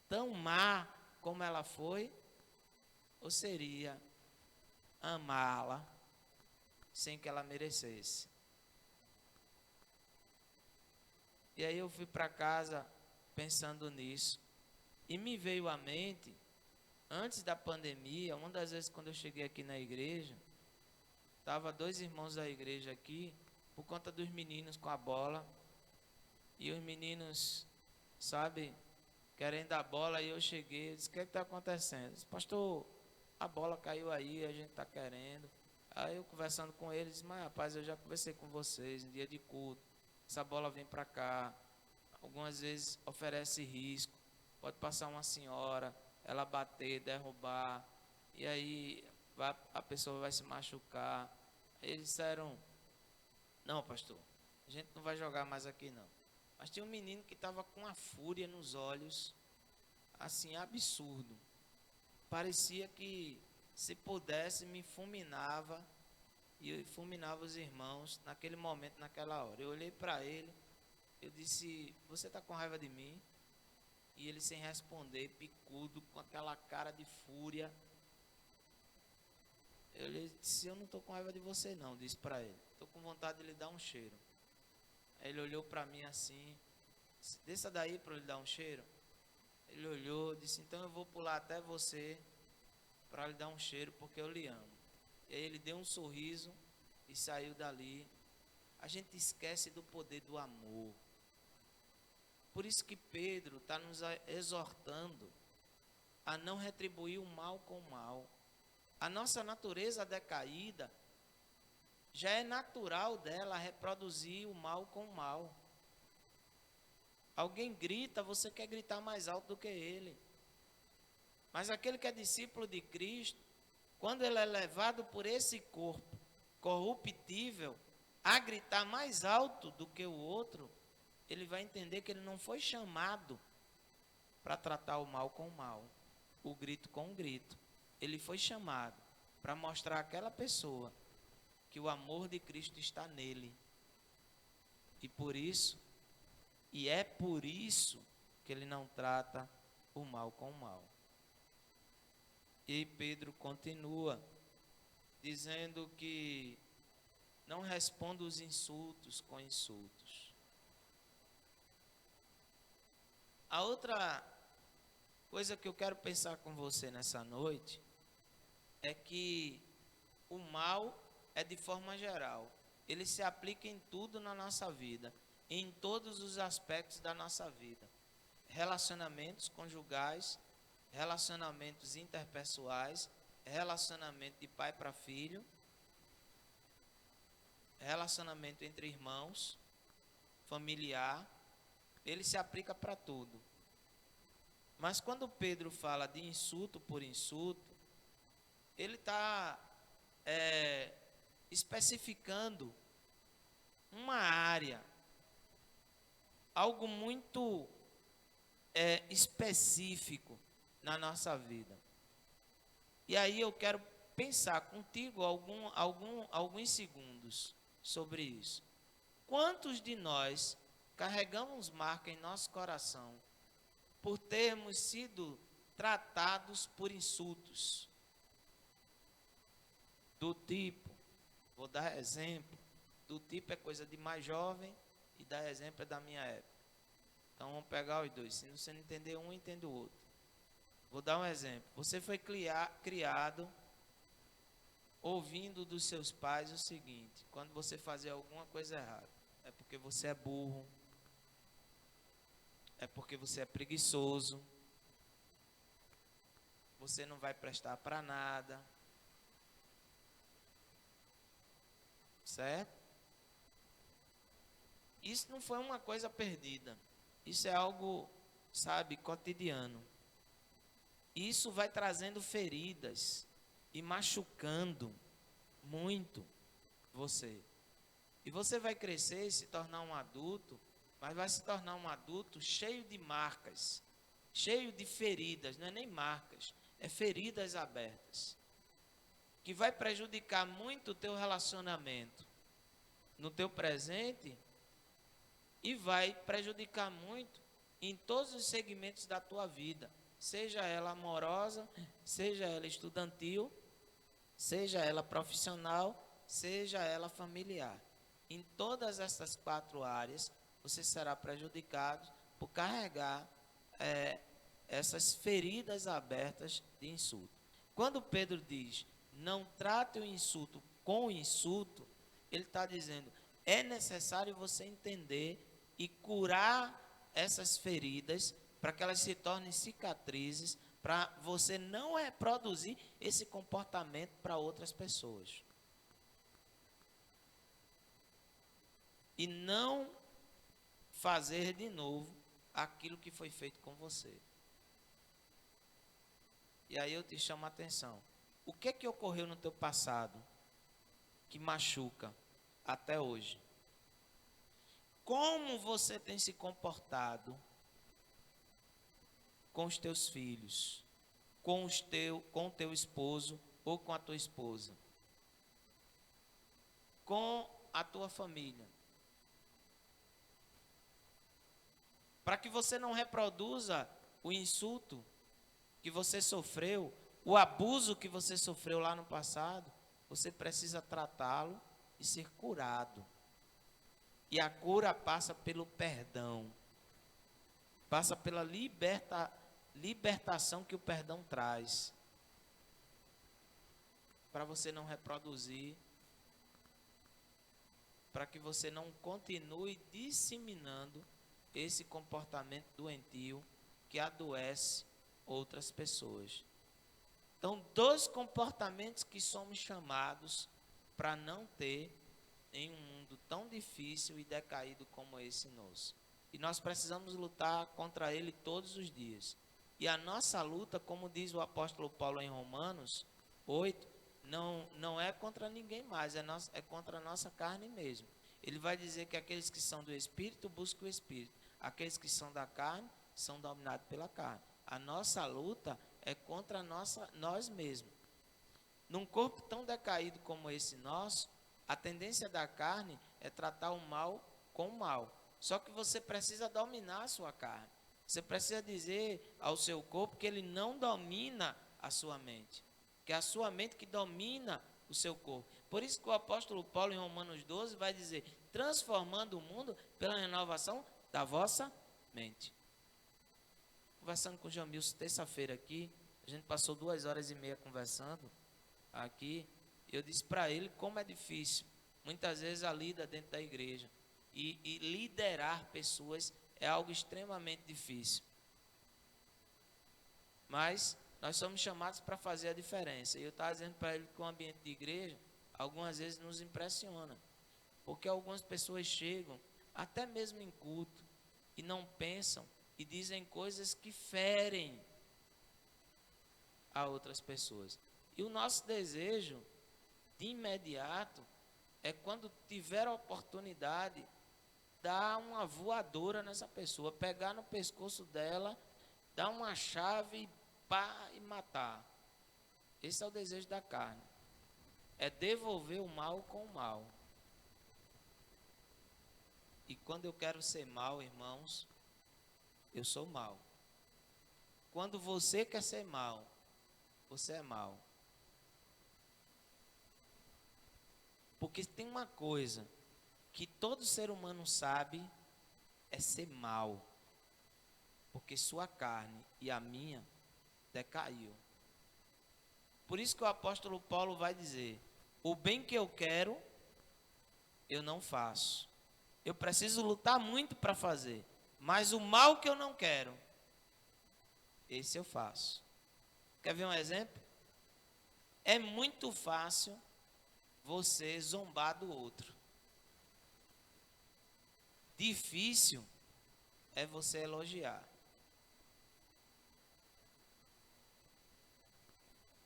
tão má como ela foi? Ou seria amá-la sem que ela merecesse? E aí eu fui para casa pensando nisso. E me veio à mente, antes da pandemia, uma das vezes quando eu cheguei aqui na igreja, estava 2 irmãos da igreja aqui, por conta dos meninos com a bola. E os meninos, sabe, querendo a bola, e eu cheguei, eu disse, o que está acontecendo? Eu disse, pastor, a bola caiu aí, a gente está querendo. Aí eu conversando com eles, mas rapaz, eu já conversei com vocês em dia de culto, essa bola vem para cá, algumas vezes oferece risco, pode passar uma senhora, ela bater, derrubar, e aí a pessoa vai se machucar. Aí eles disseram, não pastor, a gente não vai jogar mais aqui não. Mas tinha um menino que estava com uma fúria nos olhos, assim, absurdo. Parecia que, se pudesse, me fulminava, e fulminava os irmãos naquele momento, naquela hora. Eu olhei para ele, eu disse, você está com raiva de mim? E ele, sem responder, picudo, com aquela cara de fúria. Eu disse, eu não estou com raiva de você não, disse para ele. Estou com vontade de lhe dar um cheiro. Aí ele olhou para mim assim, disse, desça daí para eu lhe dar um cheiro. Ele olhou, disse, então eu vou pular até você para lhe dar um cheiro, porque eu lhe amo. E aí ele deu um sorriso e saiu dali. A gente esquece do poder do amor. Por isso que Pedro está nos exortando a não retribuir o mal com o mal. A nossa natureza decaída, já é natural dela reproduzir o mal com o mal. Alguém grita, você quer gritar mais alto do que ele. Mas aquele que é discípulo de Cristo, quando ele é levado por esse corpo corruptível a gritar mais alto do que o outro, ele vai entender que ele não foi chamado para tratar o mal com o mal, o grito com o grito. Ele foi chamado para mostrar àquela pessoa que o amor de Cristo está nele. E por isso, e é por isso que ele não trata o mal com o mal. E Pedro continua dizendo que não responda os insultos com insultos. A outra coisa que eu quero pensar com você nessa noite é que o mal é de forma geral. Ele se aplica em tudo na nossa vida, em todos os aspectos da nossa vida. Relacionamentos conjugais, relacionamentos interpessoais, relacionamento de pai para filho, relacionamento entre irmãos, familiar, ele se aplica para tudo. Mas quando Pedro fala de insulto por insulto, ele está especificando uma área, algo muito específico na nossa vida. E aí eu quero pensar contigo alguns segundos sobre isso. Quantos de nós carregamos marca em nosso coração por termos sido tratados por insultos? Do tipo, vou dar exemplo, do tipo é coisa de mais jovem e dar exemplo é da minha época. Então vamos pegar os dois, se você não entender um, entende o outro. Vou dar um exemplo. Você foi criado ouvindo dos seus pais o seguinte: quando você fazer alguma coisa errada, é porque você é burro, é porque você é preguiçoso, você não vai prestar para nada. Certo? Isso não foi uma coisa perdida. Isso é algo, sabe, cotidiano. Isso vai trazendo feridas e machucando muito você. E você vai crescer e se tornar um adulto, mas vai se tornar um adulto cheio de marcas, cheio de feridas, não é nem marcas, é feridas abertas. que vai prejudicar muito o teu relacionamento no teu presente e vai prejudicar muito em todos os segmentos da tua vida, seja ela amorosa, seja ela estudantil, seja ela profissional, seja ela familiar. Em todas essas 4 áreas, você será prejudicado por carregar essas feridas abertas de insulto. Quando Pedro diz, não trate o insulto com insulto, ele está dizendo, é necessário você entender e curar essas feridas para que elas se tornem cicatrizes, para você não reproduzir esse comportamento para outras pessoas. E não fazer de novo aquilo que foi feito com você. E aí eu te chamo a atenção. O que é que ocorreu no teu passado que machuca até hoje? Como você tem se comportado com os teus filhos, com o teu esposo ou com a tua esposa, com a tua família? Para que você não reproduza o insulto que você sofreu, o abuso que você sofreu lá no passado, você precisa tratá-lo e ser curado. E a cura passa pelo perdão, passa pela libertação que o perdão traz, para você não reproduzir, para que você não continue disseminando esse comportamento doentio que adoece outras pessoas. Então, 2 comportamentos que somos chamados para não ter em um mundo tão difícil e decaído como esse nosso. E nós precisamos lutar contra ele todos os dias. E a nossa luta, como diz o apóstolo Paulo em Romanos 8, não é contra ninguém mais, é contra a nossa carne mesmo. Ele vai dizer que aqueles que são do Espírito buscam o Espírito. Aqueles que são da carne são dominados pela carne. A nossa luta é contra nós mesmos. Num corpo tão decaído como esse nosso, a tendência da carne é tratar o mal com o mal. Só que você precisa dominar a sua carne. Você precisa dizer ao seu corpo que ele não domina a sua mente. Que é a sua mente que domina o seu corpo. Por isso que o apóstolo Paulo em Romanos 12 vai dizer, transformando o mundo pela renovação da vossa mente. Conversando com o Jamilson terça-feira aqui, a gente passou 2h30 conversando aqui, eu disse para ele como é difícil, muitas vezes a lida dentro da igreja, e liderar pessoas é algo extremamente difícil. Mas nós somos chamados para fazer a diferença, e eu estava dizendo para ele que o ambiente de igreja, algumas vezes nos impressiona, porque algumas pessoas chegam, até mesmo em culto, e não pensam, e dizem coisas que ferem a outras pessoas. E o nosso desejo, de imediato, é quando tiver a oportunidade, dar uma voadora nessa pessoa, pegar no pescoço dela, dar uma chave e matar. Esse é o desejo da carne. É devolver o mal com o mal. E quando eu quero ser mal, irmãos, eu sou mal. Quando você quer ser mal, você é mal. Porque tem uma coisa que todo ser humano sabe, é ser mal. Porque sua carne e a minha decaiu. Por isso que o apóstolo Paulo vai dizer, o bem que eu quero, eu não faço. Eu preciso lutar muito para fazer. Mas o mal que eu não quero, esse eu faço. Quer ver um exemplo? É muito fácil você zombar do outro. Difícil é você elogiar.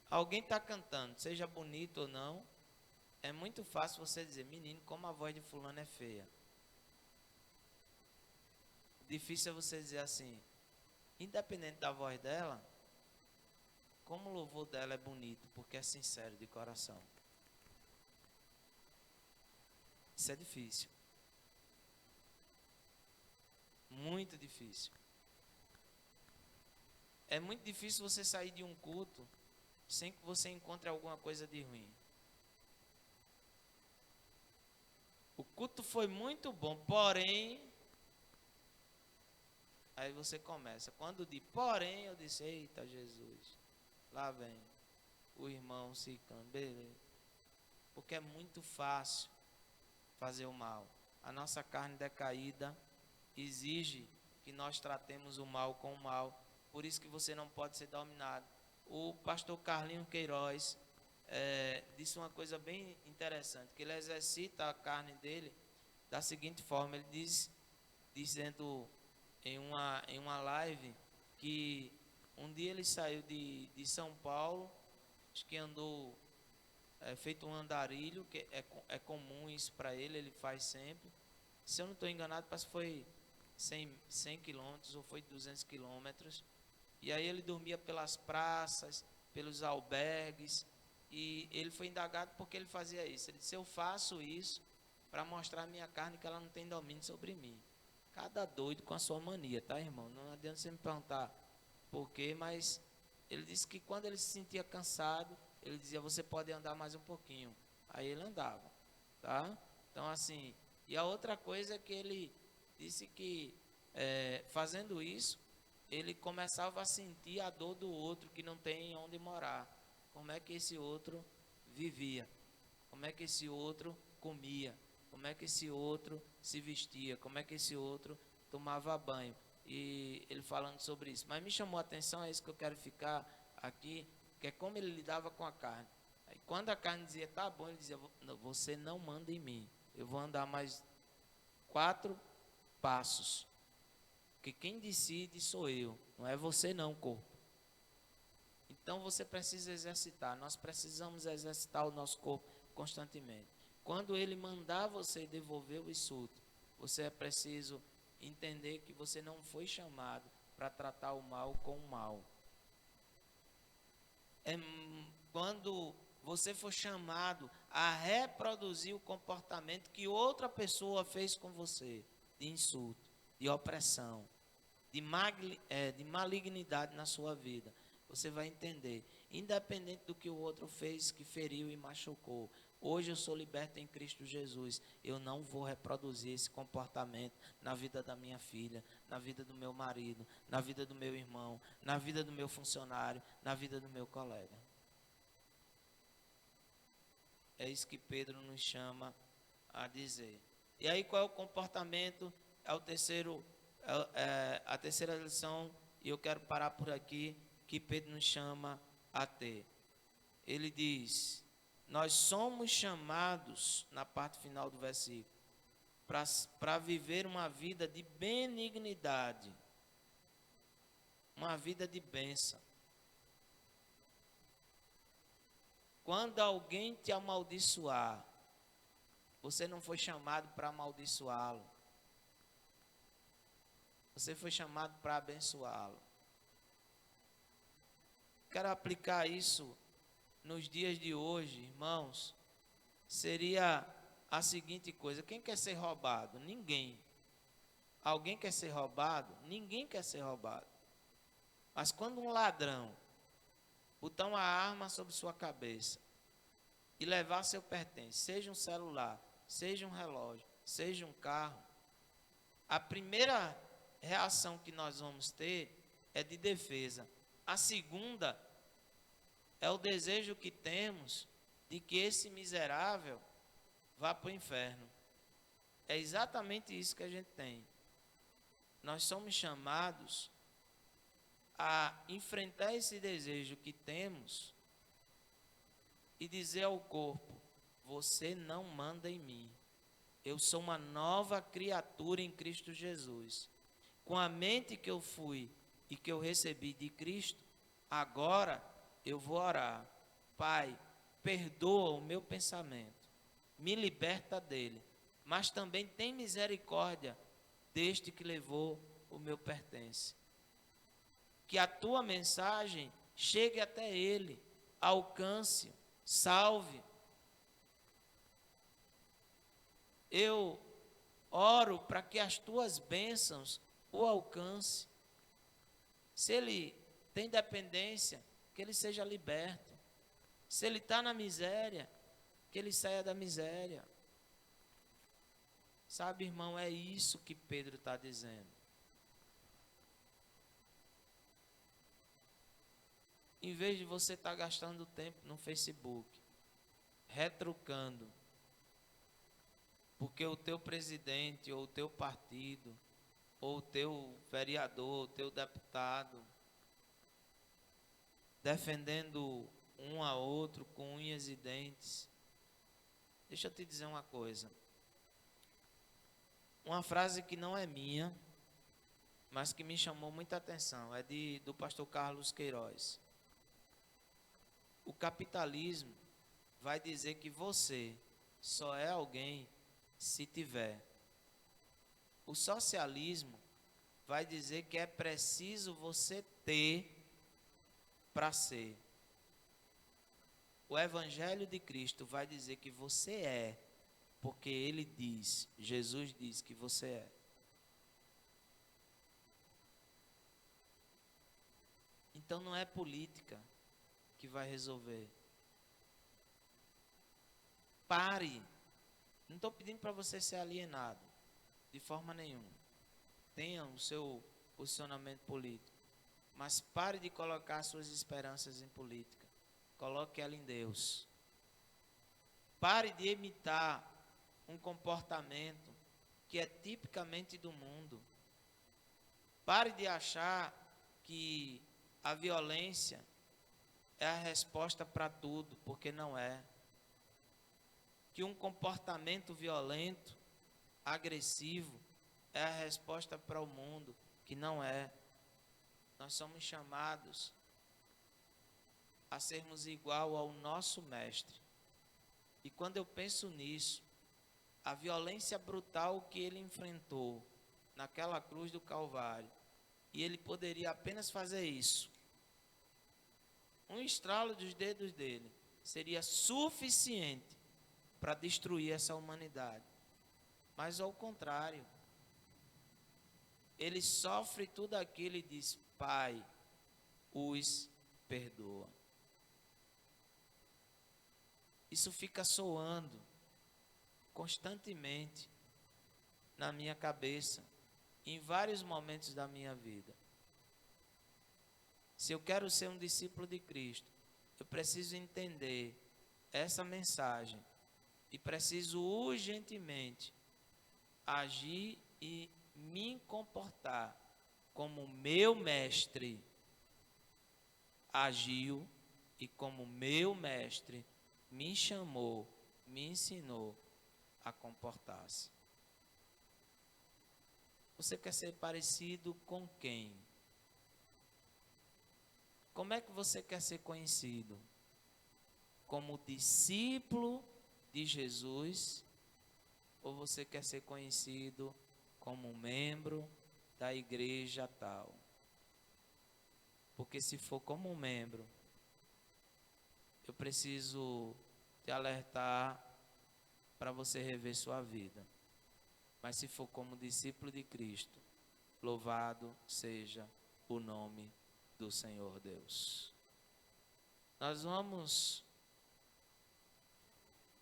Alguém está cantando, seja bonito ou não, é muito fácil você dizer, menino, como a voz de fulano é feia. Difícil é você dizer assim, independente da voz dela, como como o louvor dela é bonito, porque é sincero de coração. Isso é difícil. Muito difícil. É muito difícil você sair de um culto sem que você encontre alguma coisa de ruim. O culto foi muito bom, porém... Aí você começa. Quando de porém, eu disse, eita Jesus, lá vem o irmão Sicano, beleza. Porque é muito fácil fazer o mal. A nossa carne decaída exige que nós tratemos o mal com o mal. Por isso que você não pode ser dominado. O pastor Carlinho Queiroz disse uma coisa bem interessante, que ele exercita a carne dele da seguinte forma. Ele diz, dizendo em uma live, que um dia ele saiu de São Paulo, acho que andou, feito um andarilho, que é comum isso para ele faz sempre. Se eu não estou enganado, parece que foi 100 quilômetros ou foi 200 quilômetros. E aí ele dormia pelas praças, pelos albergues, e ele foi indagado porque ele fazia isso. Ele disse, eu faço isso para mostrar a minha carne que ela não tem domínio sobre mim. Cada doido com a sua mania, tá, irmão? Não adianta você me perguntar por quê, mas ele disse que quando ele se sentia cansado, ele dizia, você pode andar mais um pouquinho. Aí ele andava, tá? Então, assim, e a outra coisa é que ele disse que, fazendo isso, ele começava a sentir a dor do outro que não tem onde morar. Como é que esse outro vivia? Como é que esse outro comia? Como é que esse outro se vestia? Como é que esse outro tomava banho? E ele falando sobre isso. Mas me chamou a atenção, é isso que eu quero ficar aqui, que é como ele lidava com a carne. Aí quando a carne dizia, tá bom, ele dizia, você não manda em mim. Eu vou andar mais 4 passos. Porque quem decide sou eu, não é você não, corpo. Então você precisa exercitar, nós precisamos exercitar o nosso corpo constantemente. Quando ele mandar você devolver o insulto, você é preciso entender que você não foi chamado para tratar o mal com o mal. Quando você for chamado a reproduzir o comportamento que outra pessoa fez com você, de insulto, de opressão, de malignidade na sua vida, você vai entender, independente do que o outro fez, que feriu e machucou, hoje eu sou liberto em Cristo Jesus, eu não vou reproduzir esse comportamento na vida da minha filha, na vida do meu marido, na vida do meu irmão, na vida do meu funcionário, na vida do meu colega. É isso que Pedro nos chama a dizer. E aí qual é o comportamento? É o terceiro, a terceira lição, e eu quero parar por aqui, que Pedro nos chama a ter. Ele diz, nós somos chamados, na parte final do versículo, para viver uma vida de benignidade, uma vida de bênção. Quando alguém te amaldiçoar, você não foi chamado para amaldiçoá-lo. Você foi chamado para abençoá-lo. Quero aplicar isso nos dias de hoje, irmãos. Seria a seguinte coisa: quem quer ser roubado? Ninguém. Alguém quer ser roubado? Ninguém quer ser roubado. Mas quando um ladrão botar uma arma sobre sua cabeça e levar seu pertence, seja um celular, seja um relógio, seja um carro, a primeira reação que nós vamos ter é de defesa. A segunda é o desejo que temos de que esse miserável vá para o inferno. É exatamente isso que a gente tem. Nós somos chamados a enfrentar esse desejo que temos e dizer ao corpo: você não manda em mim. Eu sou uma nova criatura em Cristo Jesus. Com a mente que eu fui e que eu recebi de Cristo, agora eu vou orar. Pai, perdoa o meu pensamento, me liberta dele, mas também tem misericórdia deste que levou o meu pertence. Que a tua mensagem chegue até ele, alcance, salve. Eu oro para que as tuas bênçãos o alcance. Se ele tem dependência, que ele seja liberto. Se ele está na miséria, que ele saia da miséria. Sabe, irmão, é isso que Pedro está dizendo. Em vez de você estar gastando tempo no Facebook, retrucando, porque o teu presidente, ou o teu partido, ou o teu vereador, o teu deputado, defendendo um a outro com unhas e dentes. Deixa eu te dizer uma coisa. Uma frase que não é minha, mas que me chamou muita atenção, é do pastor Carlos Queiroz. O capitalismo vai dizer que você só é alguém se tiver. O socialismo vai dizer que é preciso você ter para ser. O Evangelho de Cristo vai dizer que você é, porque Ele diz, Jesus diz que você é. Então não é política que vai resolver. Pare. Não estou pedindo para você ser alienado, de forma nenhuma. Tenha o seu posicionamento político. Mas pare de colocar suas esperanças em política. Coloque ela em Deus. Pare de imitar um comportamento que é tipicamente do mundo. Pare de achar que a violência é a resposta para tudo, porque não é. Que um comportamento violento, agressivo, é a resposta para o mundo, que não é. Nós somos chamados a sermos igual ao nosso mestre. E quando eu penso nisso, a violência brutal que ele enfrentou naquela cruz do Calvário, e ele poderia apenas fazer isso, um estralo dos dedos dele seria suficiente para destruir essa humanidade. Mas ao contrário, ele sofre tudo aquilo e diz: Pai, os perdoa. Isso fica soando constantemente na minha cabeça, em vários momentos da minha vida. Se eu quero ser um discípulo de Cristo, eu preciso entender essa mensagem e preciso urgentemente agir e me comportar como meu mestre agiu e como meu mestre me chamou, me ensinou a comportar-se. Você quer ser parecido com quem? Como é que você quer ser conhecido? Como discípulo de Jesus? Ou você quer ser conhecido como membro da igreja tal? Porque se for como membro, eu preciso te alertar para você rever sua vida. Mas se for como discípulo de Cristo, louvado seja o nome do Senhor Deus. Nós vamos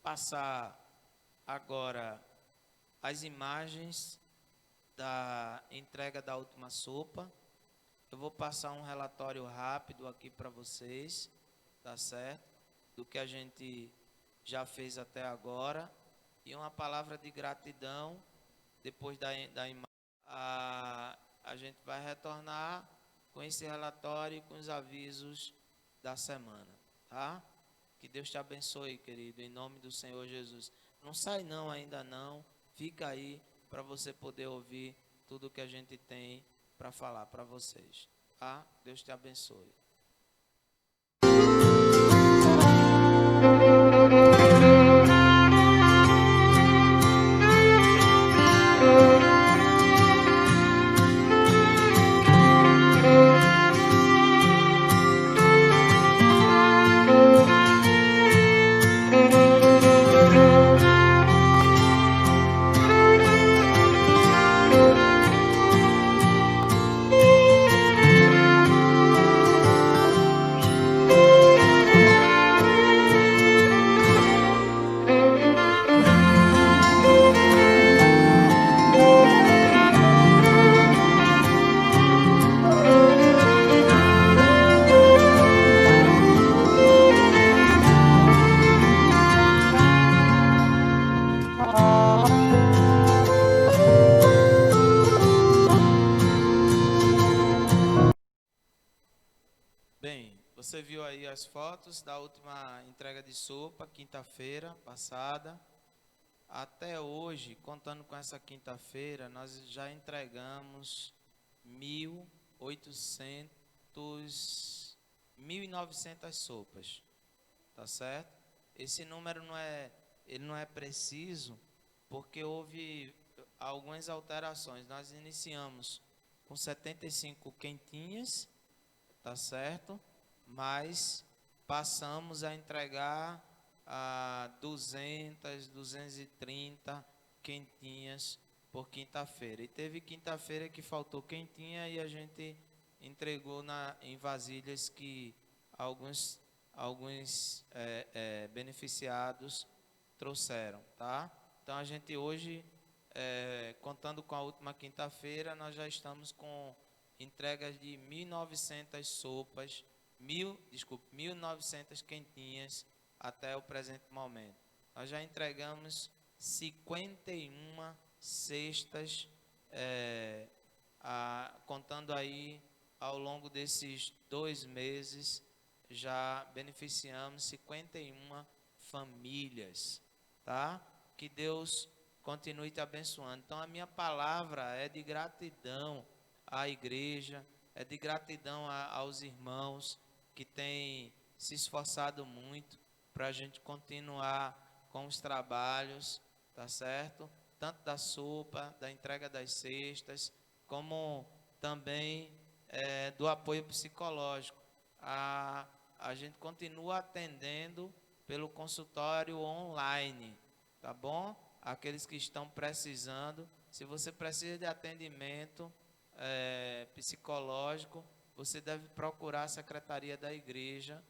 passar agora as imagens da entrega da última sopa. Eu vou passar um relatório rápido aqui para vocês, tá certo? Do que a gente já fez até agora. E uma palavra de gratidão. Depois da imagem, a gente vai retornar com esse relatório e com os avisos da semana, tá? Que Deus te abençoe, querido, em nome do Senhor Jesus. Não sai não, ainda não. Fica aí para você poder ouvir tudo que a gente tem para falar para vocês, tá? Deus te abençoe. Você viu aí as fotos da última entrega de sopa, quinta-feira passada. Até hoje, contando com essa quinta-feira, nós já entregamos 1.900 sopas, tá certo? Esse número ele não é preciso, porque houve algumas alterações. Nós iniciamos com 75 quentinhas, tá certo? Mas passamos a entregar a 230 quentinhas por quinta-feira. E teve quinta-feira que faltou quentinha e a gente entregou em vasilhas que alguns beneficiados trouxeram, tá? Então a gente hoje, contando com a última quinta-feira, nós já estamos com entregas de 1.900 sopas, 1.900 quentinhas até o presente momento. Nós já entregamos 51 cestas, contando aí ao longo desses 2 meses, já beneficiamos 51 famílias, tá? Que Deus continue te abençoando. Então a minha palavra é de gratidão à igreja, é de gratidão aos irmãos que têm se esforçado muito para a gente continuar com os trabalhos, tá certo? Tanto da sopa, da entrega das cestas, como também do apoio psicológico. A gente continua atendendo pelo consultório online, tá bom? Aqueles que estão precisando, se você precisa de atendimento psicológico, você deve procurar a secretaria da igreja,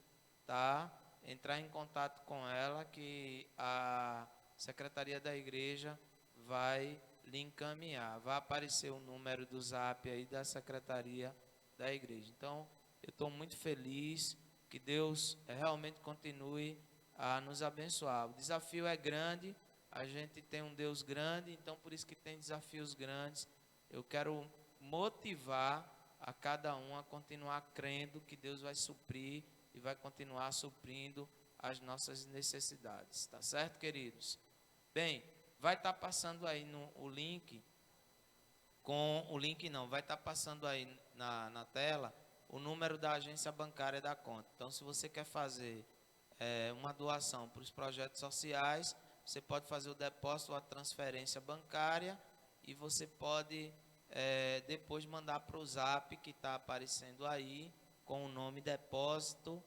tá? Entrar em contato com ela, que a secretaria da igreja vai lhe encaminhar. Vai aparecer o número do zap aí da secretaria da igreja. Então, eu estou muito feliz, que Deus realmente continue a nos abençoar. O desafio é grande, a gente tem um Deus grande, então por isso que tem desafios grandes. Eu quero motivar a cada um a continuar crendo que Deus vai suprir e vai continuar suprindo as nossas necessidades, tá certo, queridos? Bem, vai estar passando aí o link, vai estar passando aí na tela o número da agência bancária da conta. Então, se você quer fazer uma doação para os projetos sociais, você pode fazer o depósito ou a transferência bancária e você pode depois mandar para o zap que está aparecendo aí com o nome depósito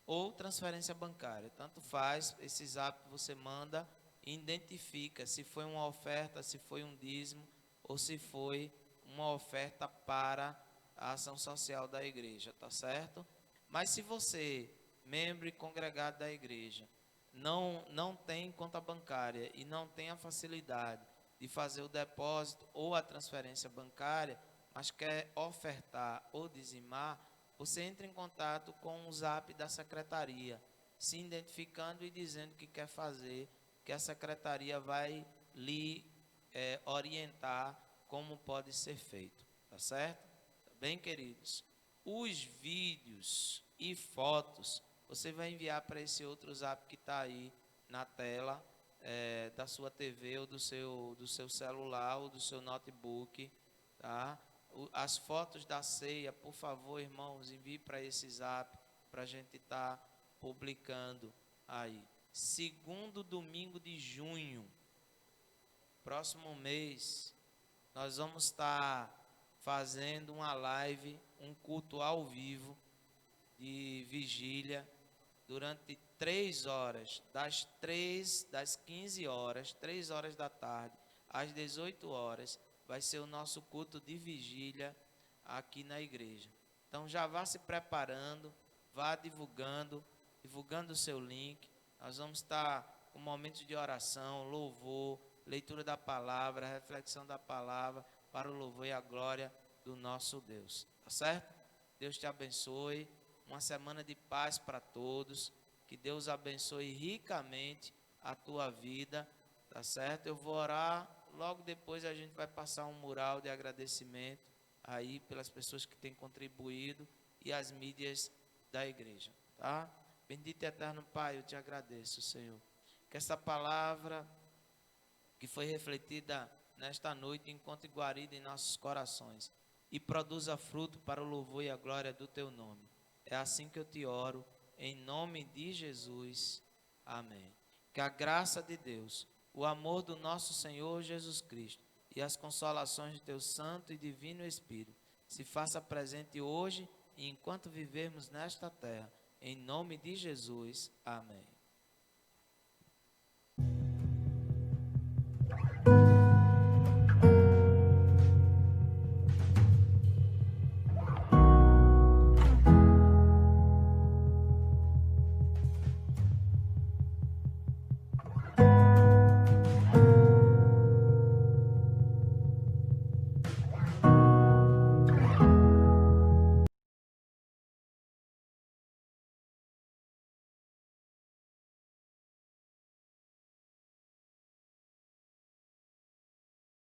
ou transferência bancária. Tanto faz, esse zap você manda e identifica se foi uma oferta, se foi um dízimo ou se foi uma oferta para a ação social da igreja, tá certo? Mas se você, membro e congregado da igreja, não tem conta bancária e não tem a facilidade de fazer o depósito ou a transferência bancária, mas quer ofertar ou dizimar, você entra em contato com o zap da secretaria, se identificando e dizendo que quer fazer, que a secretaria vai lhe orientar como pode ser feito, tá certo? Tá bem, queridos? Os vídeos e fotos, você vai enviar para esse outro zap que está aí na tela, da sua TV ou do seu celular ou do seu notebook, tá? As fotos da ceia, por favor, irmãos, envie para esse zap para a gente estar publicando aí. 2º domingo de junho, próximo mês, nós vamos estar fazendo uma live, um culto ao vivo de vigília durante 3 horas, das 15 horas, 3 horas da tarde, às 18 horas, vai ser o nosso culto de vigília aqui na igreja. Então já vá se preparando, vá divulgando o seu link. Nós vamos estar com momentos de oração, louvor, leitura da palavra, reflexão da palavra, para o louvor e a glória do nosso Deus. Tá certo? Deus te abençoe. Uma semana de paz para todos. Que Deus abençoe ricamente a tua vida. Tá certo? Eu vou orar. Logo depois a gente vai passar um mural de agradecimento aí pelas pessoas que têm contribuído e as mídias da igreja, tá? Bendito e eterno Pai, eu te agradeço, Senhor, que essa palavra que foi refletida nesta noite encontre guarida em nossos corações e produza fruto para o louvor e a glória do teu nome. É assim que eu te oro, em nome de Jesus. Amém. Que a graça de Deus, o amor do nosso Senhor Jesus Cristo e as consolações de teu Santo e Divino Espírito se faça presente hoje e enquanto vivermos nesta terra. Em nome de Jesus. Amém.